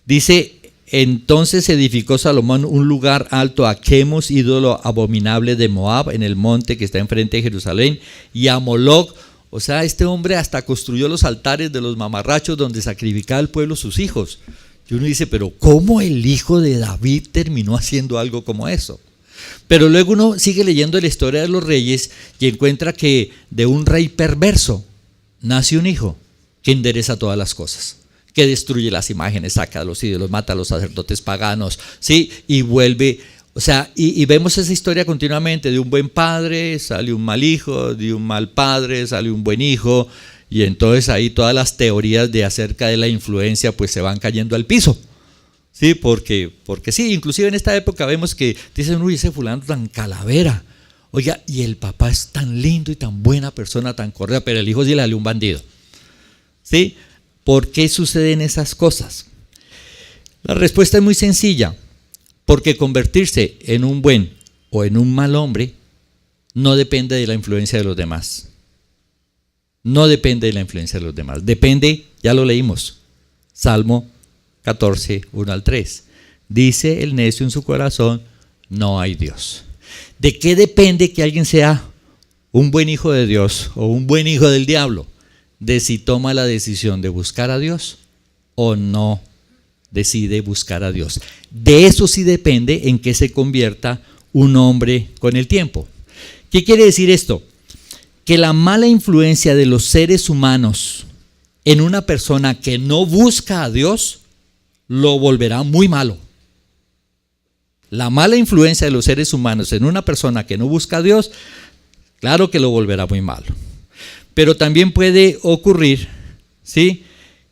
Dice, entonces edificó Salomón un lugar alto a Quemos, ídolo abominable de Moab, en el monte que está enfrente de Jerusalén, y a Moloc. O sea, este hombre hasta construyó los altares de los mamarrachos donde sacrificaba al pueblo sus hijos. Y uno dice, pero ¿cómo el hijo de David terminó haciendo algo como eso? Pero luego uno sigue leyendo la historia de los reyes y encuentra que de un rey perverso nace un hijo que endereza todas las cosas, que destruye las imágenes, saca a los ídolos, mata a los sacerdotes paganos, ¿sí? Y vuelve, o sea, y vemos esa historia continuamente, de un buen padre sale un mal hijo, de un mal padre sale un buen hijo, y entonces ahí todas las teorías acerca de la influencia pues se van cayendo al piso, ¿sí? Porque sí, inclusive en esta época vemos que dicen, uy, ese fulano tan calavera, oiga, y el papá es tan lindo y tan buena persona, tan correcta, pero el hijo sí le salió un bandido, ¿sí? ¿Por qué suceden esas cosas? La respuesta es muy sencilla, porque convertirse en un buen o en un mal hombre no depende de la influencia de los demás. No depende de la influencia de los demás. Depende, ya lo leímos, Salmo 14, 1 al 3. Dice el necio en su corazón, no hay Dios. ¿De qué depende que alguien sea un buen hijo de Dios o un buen hijo del diablo? De si toma la decisión de buscar a Dios o no decide buscar a Dios. De eso sí depende en qué se convierta un hombre con el tiempo. ¿Qué quiere decir esto? Que la mala influencia de los seres humanos en una persona que no busca a Dios lo volverá muy malo. La mala influencia de los seres humanos en una persona que no busca a Dios, claro que lo volverá muy malo. Pero también puede ocurrir, ¿sí?,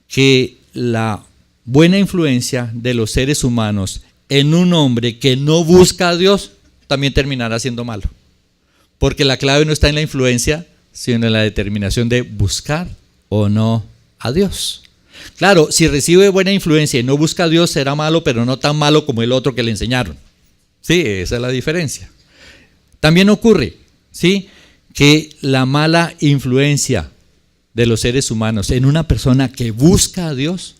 que la buena influencia de los seres humanos en un hombre que no busca a Dios también terminará siendo malo. Porque la clave no está en la influencia, sino en la determinación de buscar o no a Dios. Claro, si recibe buena influencia y no busca a Dios, será malo, pero no tan malo como el otro que le enseñaron. Sí, esa es la diferencia. También ocurre, ¿sí?, que la mala influencia de los seres humanos en una persona que busca a Dios,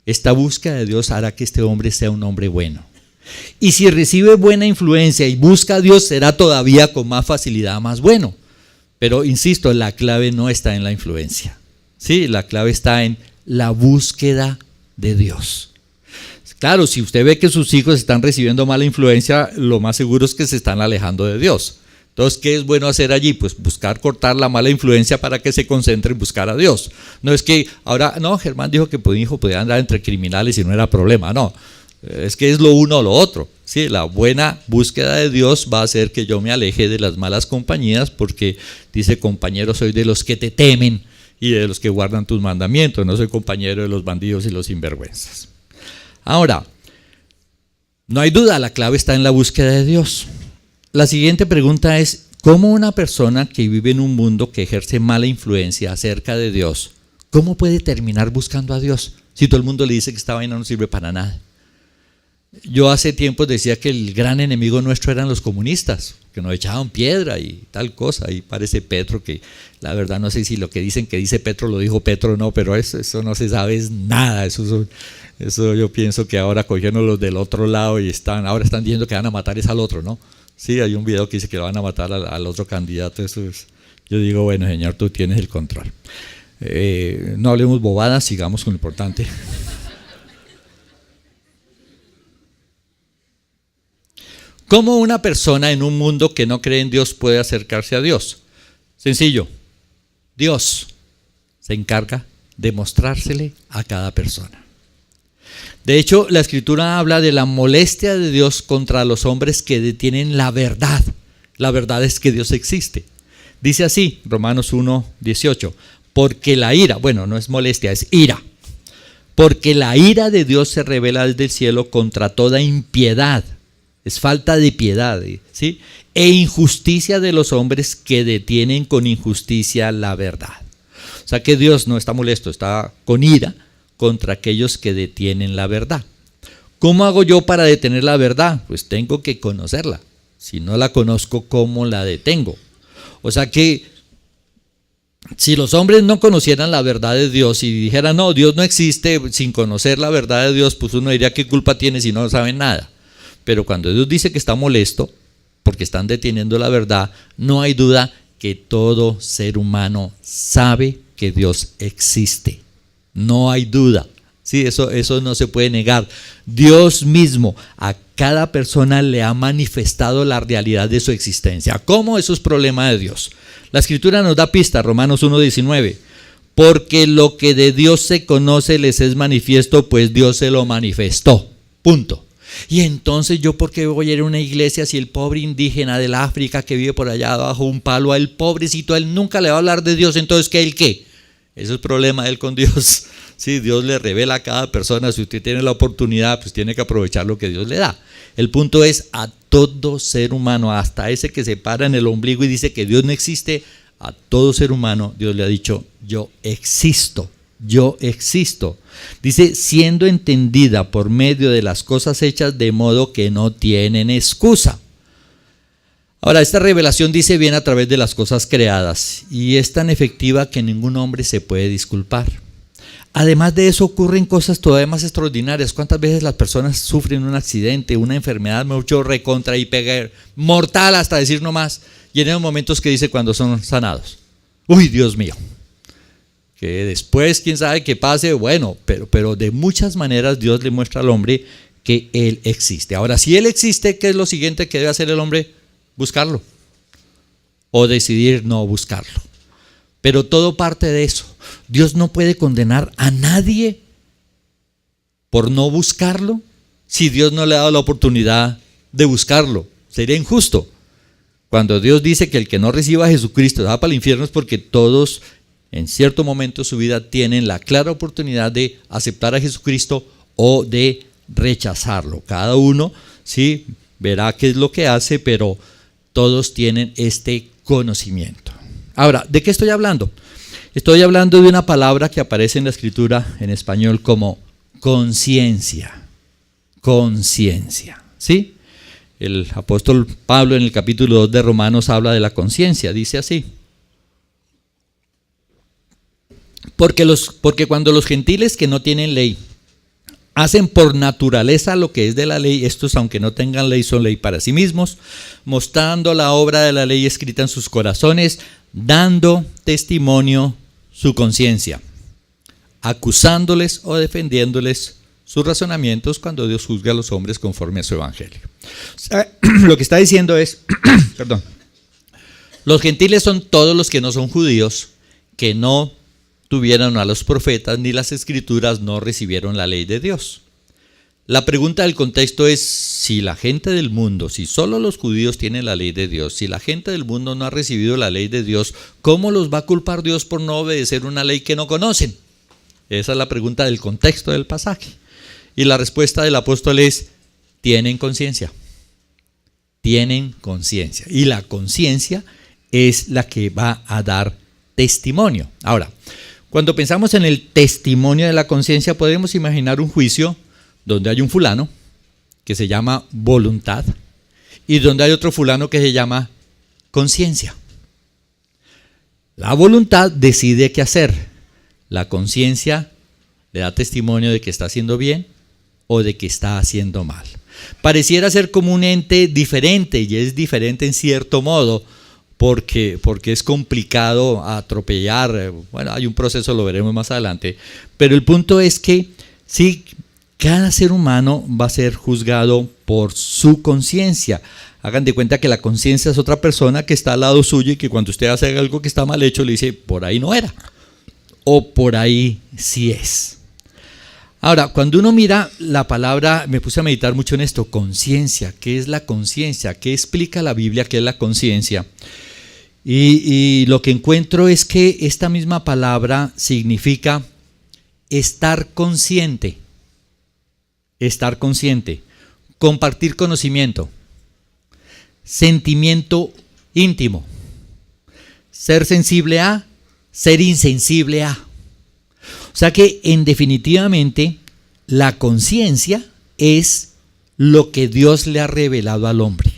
esta búsqueda de Dios hará que este hombre sea un hombre bueno. Y si recibe buena influencia y busca a Dios, será todavía con más facilidad más bueno. Pero insisto, la clave no está en la influencia, ¿sí? La clave está en la búsqueda de Dios. Claro, si usted ve que sus hijos están recibiendo mala influencia, lo más seguro es que se están alejando de Dios. Entonces, ¿qué es bueno hacer allí? Pues buscar cortar la mala influencia para que se concentre en buscar a Dios. No es que ahora, no, Germán dijo que un hijo podía andar entre criminales y no era problema, no. Es que es lo uno o lo otro. Sí, la buena búsqueda de Dios va a hacer que yo me aleje de las malas compañías, porque dice, compañero soy de los que te temen y de los que guardan tus mandamientos, no soy compañero de los bandidos y los sinvergüenzas. Ahora, no hay duda, la clave está en la búsqueda de Dios. La siguiente pregunta es, ¿cómo una persona que vive en un mundo que ejerce mala influencia acerca de Dios, cómo puede terminar buscando a Dios si todo el mundo le dice que esta vaina no sirve para nada? Yo hace tiempo decía que el gran enemigo nuestro eran los comunistas, que nos echaban piedra y tal cosa. Ahí parece Petro, que la verdad no sé si lo que dicen que dice Petro lo dijo Petro o no, pero eso no se sabe es nada. Eso yo pienso que ahora cogieron los del otro lado y ahora están diciendo que van a matar es al otro, ¿no? Sí, hay un video que dice que lo van a matar al otro candidato. Yo digo, bueno, Señor, tú tienes el control. No hablemos bobadas, sigamos con lo importante. ¿Cómo una persona en un mundo que no cree en Dios puede acercarse a Dios? Sencillo, Dios se encarga de mostrársele a cada persona. De hecho, la Escritura habla de la molestia de Dios contra los hombres que detienen la verdad. La verdad es que Dios existe. Dice así, Romanos 1:18, porque la ira, bueno, no es molestia, es ira. Porque la ira de Dios se revela desde el cielo contra toda impiedad. Es falta de piedad, ¿sí? E injusticia de los hombres que detienen con injusticia la verdad. O sea que Dios no está molesto, está con ira contra aquellos que detienen la verdad. ¿Cómo hago yo para detener la verdad? Pues tengo que conocerla. Si no la conozco, ¿cómo la detengo? O sea que si los hombres no conocieran la verdad de Dios y dijeran, no, Dios no existe, sin conocer la verdad de Dios, pues uno diría, ¿qué culpa tiene si no saben nada? Pero cuando Dios dice que está molesto porque están deteniendo la verdad, no hay duda que todo ser humano sabe que Dios existe. No hay duda. Sí, eso no se puede negar. Dios mismo a cada persona le ha manifestado la realidad de su existencia. ¿Cómo? Eso es problema de Dios. La Escritura nos da pista, Romanos 1:19. Porque lo que de Dios se conoce les es manifiesto, pues Dios se lo manifestó. Punto. Y entonces yo, ¿por qué voy a ir a una iglesia si el pobre indígena del África que vive por allá bajo un palo, a él pobrecito, a él nunca le va a hablar de Dios? Entonces, ¿qué? ¿El qué? Eso es el problema de él con Dios. Sí, Dios le revela a cada persona. Si usted tiene la oportunidad, pues tiene que aprovechar lo que Dios le da. El punto es, a todo ser humano, hasta ese que se para en el ombligo y dice que Dios no existe, a todo ser humano Dios le ha dicho, yo existo. Yo existo. Dice, siendo entendida por medio de las cosas hechas, de modo que no tienen excusa. Ahora, esta revelación dice viene a través de las cosas creadas y es tan efectiva que ningún hombre se puede disculpar. Además de eso ocurren cosas todavía más extraordinarias. ¿Cuántas veces las personas sufren un accidente, una enfermedad mucho recontra y pega mortal hasta decir no más? Y en esos momentos que dice cuando son sanados, uy, Dios mío. Que después, quién sabe qué pase, bueno, pero de muchas maneras Dios le muestra al hombre que Él existe. Ahora, si Él existe, ¿qué es lo siguiente que debe hacer el hombre? Buscarlo. O decidir no buscarlo. Pero todo parte de eso. Dios no puede condenar a nadie por no buscarlo si Dios no le ha dado la oportunidad de buscarlo. Sería injusto. Cuando Dios dice que el que no reciba a Jesucristo va para el infierno es porque todos en cierto momento de su vida tienen la clara oportunidad de aceptar a Jesucristo o de rechazarlo. Cada uno sí verá qué es lo que hace, pero todos tienen este conocimiento. Ahora, ¿de qué estoy hablando? Estoy hablando de una palabra que aparece en la Escritura en español como conciencia. Conciencia, ¿sí? El apóstol Pablo en el capítulo 2 de Romanos habla de la conciencia, dice así. Porque cuando los gentiles que no tienen ley hacen por naturaleza lo que es de la ley, estos aunque no tengan ley son ley para sí mismos, mostrando la obra de la ley escrita en sus corazones, dando testimonio su conciencia, acusándoles o defendiéndoles sus razonamientos cuando Dios juzga a los hombres conforme a su evangelio. O sea, lo que está diciendo es, perdón, los gentiles son todos los que no son judíos, que no tuvieron a los profetas ni las escrituras, no recibieron la ley de Dios. La pregunta del contexto es, si la gente del mundo, si solo los judíos tienen la ley de Dios, si la gente del mundo no ha recibido la ley de Dios, ¿cómo los va a culpar Dios por no obedecer una ley que no conocen? Esa es la pregunta del contexto del pasaje. Y la respuesta del apóstol es, tienen conciencia. Tienen conciencia. Y la conciencia es la que va a dar testimonio. Ahora, cuando pensamos en el testimonio de la conciencia, podemos imaginar un juicio donde hay un fulano que se llama voluntad y donde hay otro fulano que se llama conciencia. La voluntad decide qué hacer. La conciencia le da testimonio de que está haciendo bien o de que está haciendo mal. Pareciera ser como un ente diferente, y es diferente en cierto modo, porque es complicado atropellar. Bueno, hay un proceso, lo veremos más adelante, pero el punto es que sí, cada ser humano va a ser juzgado por su conciencia. Hagan de cuenta que la conciencia es otra persona que está al lado suyo y que cuando usted hace algo que está mal hecho le dice, por ahí no era, o por ahí sí es. Ahora, cuando uno mira la palabra, me puse a meditar mucho en esto, conciencia. ¿Qué es la conciencia? ¿Qué explica la Biblia qué es la conciencia? Y lo que encuentro es que esta misma palabra significa estar consciente, compartir conocimiento, sentimiento íntimo, ser sensible a, ser insensible a. O sea que en definitivamente la conciencia es lo que Dios le ha revelado al hombre.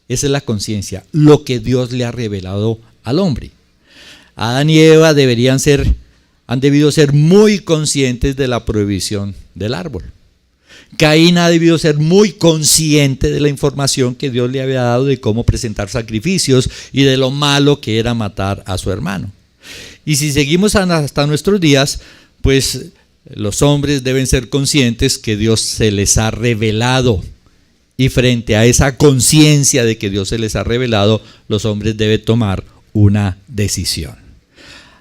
Esa es la conciencia, lo que Dios le ha revelado al hombre. Adán y Eva han debido ser muy conscientes de la prohibición del árbol. Caín ha debido ser muy consciente de la información que Dios le había dado de cómo presentar sacrificios y de lo malo que era matar a su hermano. Y si seguimos hasta nuestros días, pues los hombres deben ser conscientes que Dios se les ha revelado. Y frente a esa conciencia de que Dios se les ha revelado, los hombres deben tomar una decisión.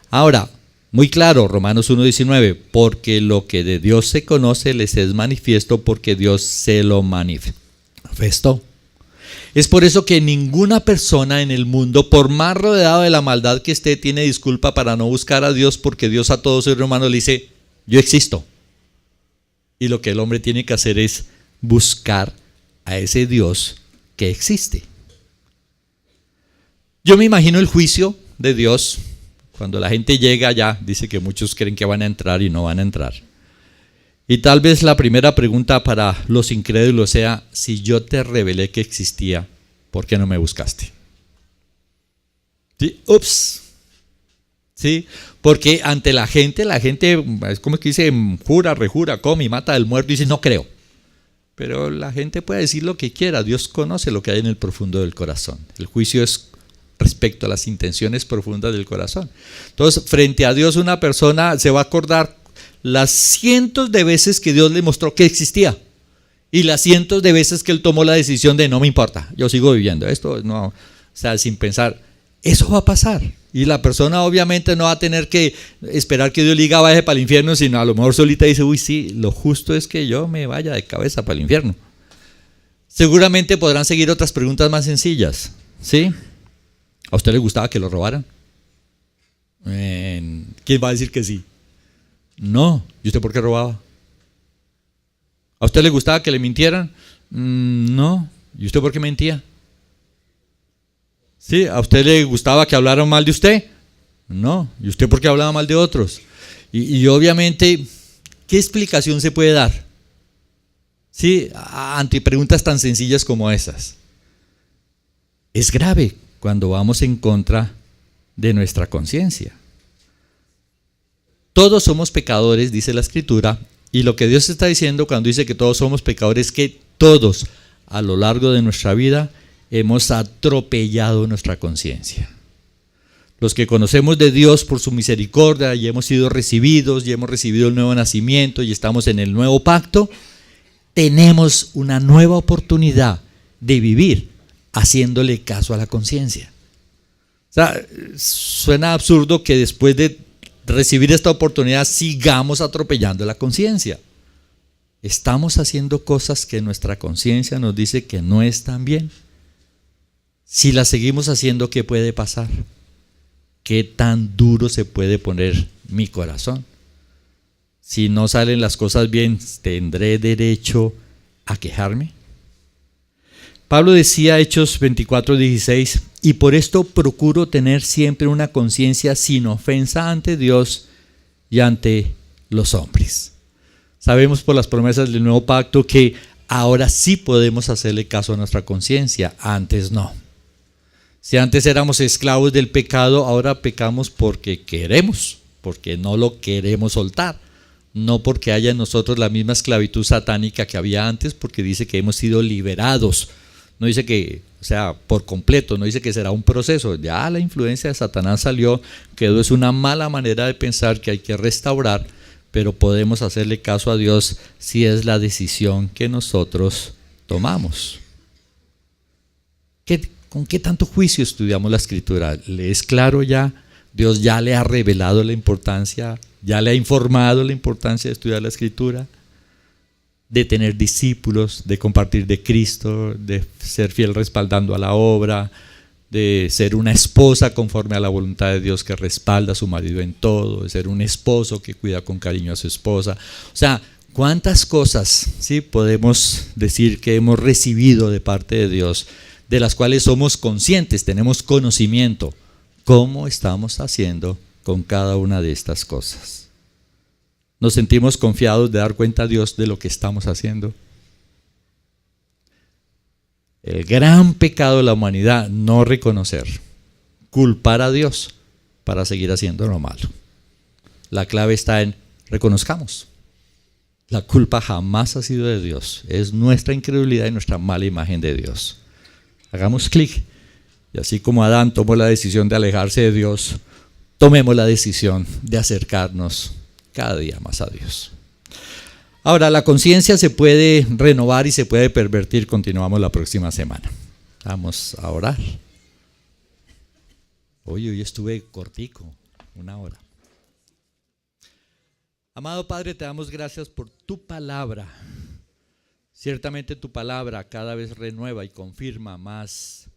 Ahora, muy claro, Romanos 1:19, porque lo que de Dios se conoce les es manifiesto porque Dios se lo manifestó. Es por eso que ninguna persona en el mundo, por más rodeado de la maldad que esté, tiene disculpa para no buscar a Dios, porque Dios a todo ser humano le dice, yo existo. Y lo que el hombre tiene que hacer es buscar a ese Dios que existe. Yo me imagino el juicio de Dios. Cuando la gente llega allá, dice que muchos creen que van a entrar y no van a entrar. Y tal vez la primera pregunta para los incrédulos sea, si yo te revelé que existía, ¿por qué no me buscaste? ¿Sí? Ups. ¿Sí? Porque ante la gente es como que dice, jura, rejura, come y mata al muerto y dice, no creo. Pero la gente puede decir lo que quiera, Dios conoce lo que hay en el profundo del corazón. El juicio es respecto a las intenciones profundas del corazón. Entonces, frente a Dios, una persona se va a acordar las cientos de veces que Dios le mostró que existía y las cientos de veces que él tomó la decisión de no me importa, yo sigo viviendo esto, no, o sea, sin pensar, eso va a pasar. Y la persona obviamente no va a tener que esperar que Dios le diga vaya para el infierno, sino a lo mejor solita dice, uy, sí, lo justo es que yo me vaya de cabeza para el infierno. Seguramente podrán seguir otras preguntas más sencillas, ¿sí? ¿A usted le gustaba que lo robaran? ¿Quién va a decir que sí? No. ¿Y usted por qué robaba? ¿A usted le gustaba que le mintieran? No. ¿Y usted por qué mentía? ¿Sí? ¿A usted le gustaba que hablaran mal de usted? No. ¿Y usted por qué hablaba mal de otros? Y obviamente, ¿qué explicación se puede dar? ¿Sí? Ante preguntas tan sencillas como esas. Es grave cuando vamos en contra de nuestra conciencia. Todos somos pecadores, dice la Escritura, y lo que Dios está diciendo cuando dice que todos somos pecadores es que todos a lo largo de nuestra vida hemos atropellado nuestra conciencia. Los que conocemos de Dios por su misericordia y hemos sido recibidos y hemos recibido el nuevo nacimiento y estamos en el nuevo pacto, tenemos una nueva oportunidad de vivir haciéndole caso a la conciencia. O sea, suena absurdo que después de recibir esta oportunidad sigamos atropellando la conciencia. Estamos haciendo cosas que nuestra conciencia nos dice que no están bien. Si las seguimos haciendo, ¿qué puede pasar? ¿Qué tan duro se puede poner mi corazón? Si no salen las cosas bien, ¿tendré derecho a quejarme? Pablo decía, Hechos 24:16, y por esto procuro tener siempre una conciencia sin ofensa ante Dios y ante los hombres. Sabemos por las promesas del nuevo pacto que Ahora sí podemos hacerle caso a nuestra conciencia, antes no. Si antes éramos esclavos del pecado, ahora pecamos porque queremos, porque no lo queremos soltar. No porque haya en nosotros la misma esclavitud satánica que había antes, porque dice que hemos sido liberados. No dice que, o sea, por completo, no dice que será un proceso. Ya la influencia de Satanás salió, quedó, es una mala manera de pensar que hay que restaurar, pero podemos hacerle caso a Dios si es la decisión que nosotros tomamos. ¿Con qué tanto juicio estudiamos la Escritura? ¿Le es claro ya? Dios ya le ha revelado la importancia, ya le ha informado la importancia de estudiar la Escritura, de tener discípulos, de compartir de Cristo, de ser fiel respaldando a la obra, de ser una esposa conforme a la voluntad de Dios que respalda a su marido en todo, de ser un esposo que cuida con cariño a su esposa. O sea, ¿cuántas cosas sí podemos decir que hemos recibido de parte de Dios, de las cuales somos conscientes, tenemos conocimiento? ¿Cómo estamos haciendo con cada una de estas cosas? ¿Nos sentimos confiados de dar cuenta a Dios de lo que estamos haciendo? El gran pecado de la humanidad, no reconocer, culpar a Dios para seguir haciendo lo malo. La clave está en reconozcamos. La culpa jamás ha sido de Dios, es nuestra incredulidad y nuestra mala imagen de Dios. Hagamos clic. Y así como Adán tomó la decisión de alejarse de Dios, tomemos la decisión de acercarnos cada día más a Dios. Ahora, la conciencia se puede renovar y se puede pervertir. Continuamos la próxima semana. Vamos a orar. Hoy estuve cortico, 1 hora. Amado Padre, te damos gracias por tu palabra. Ciertamente tu palabra cada vez renueva y confirma más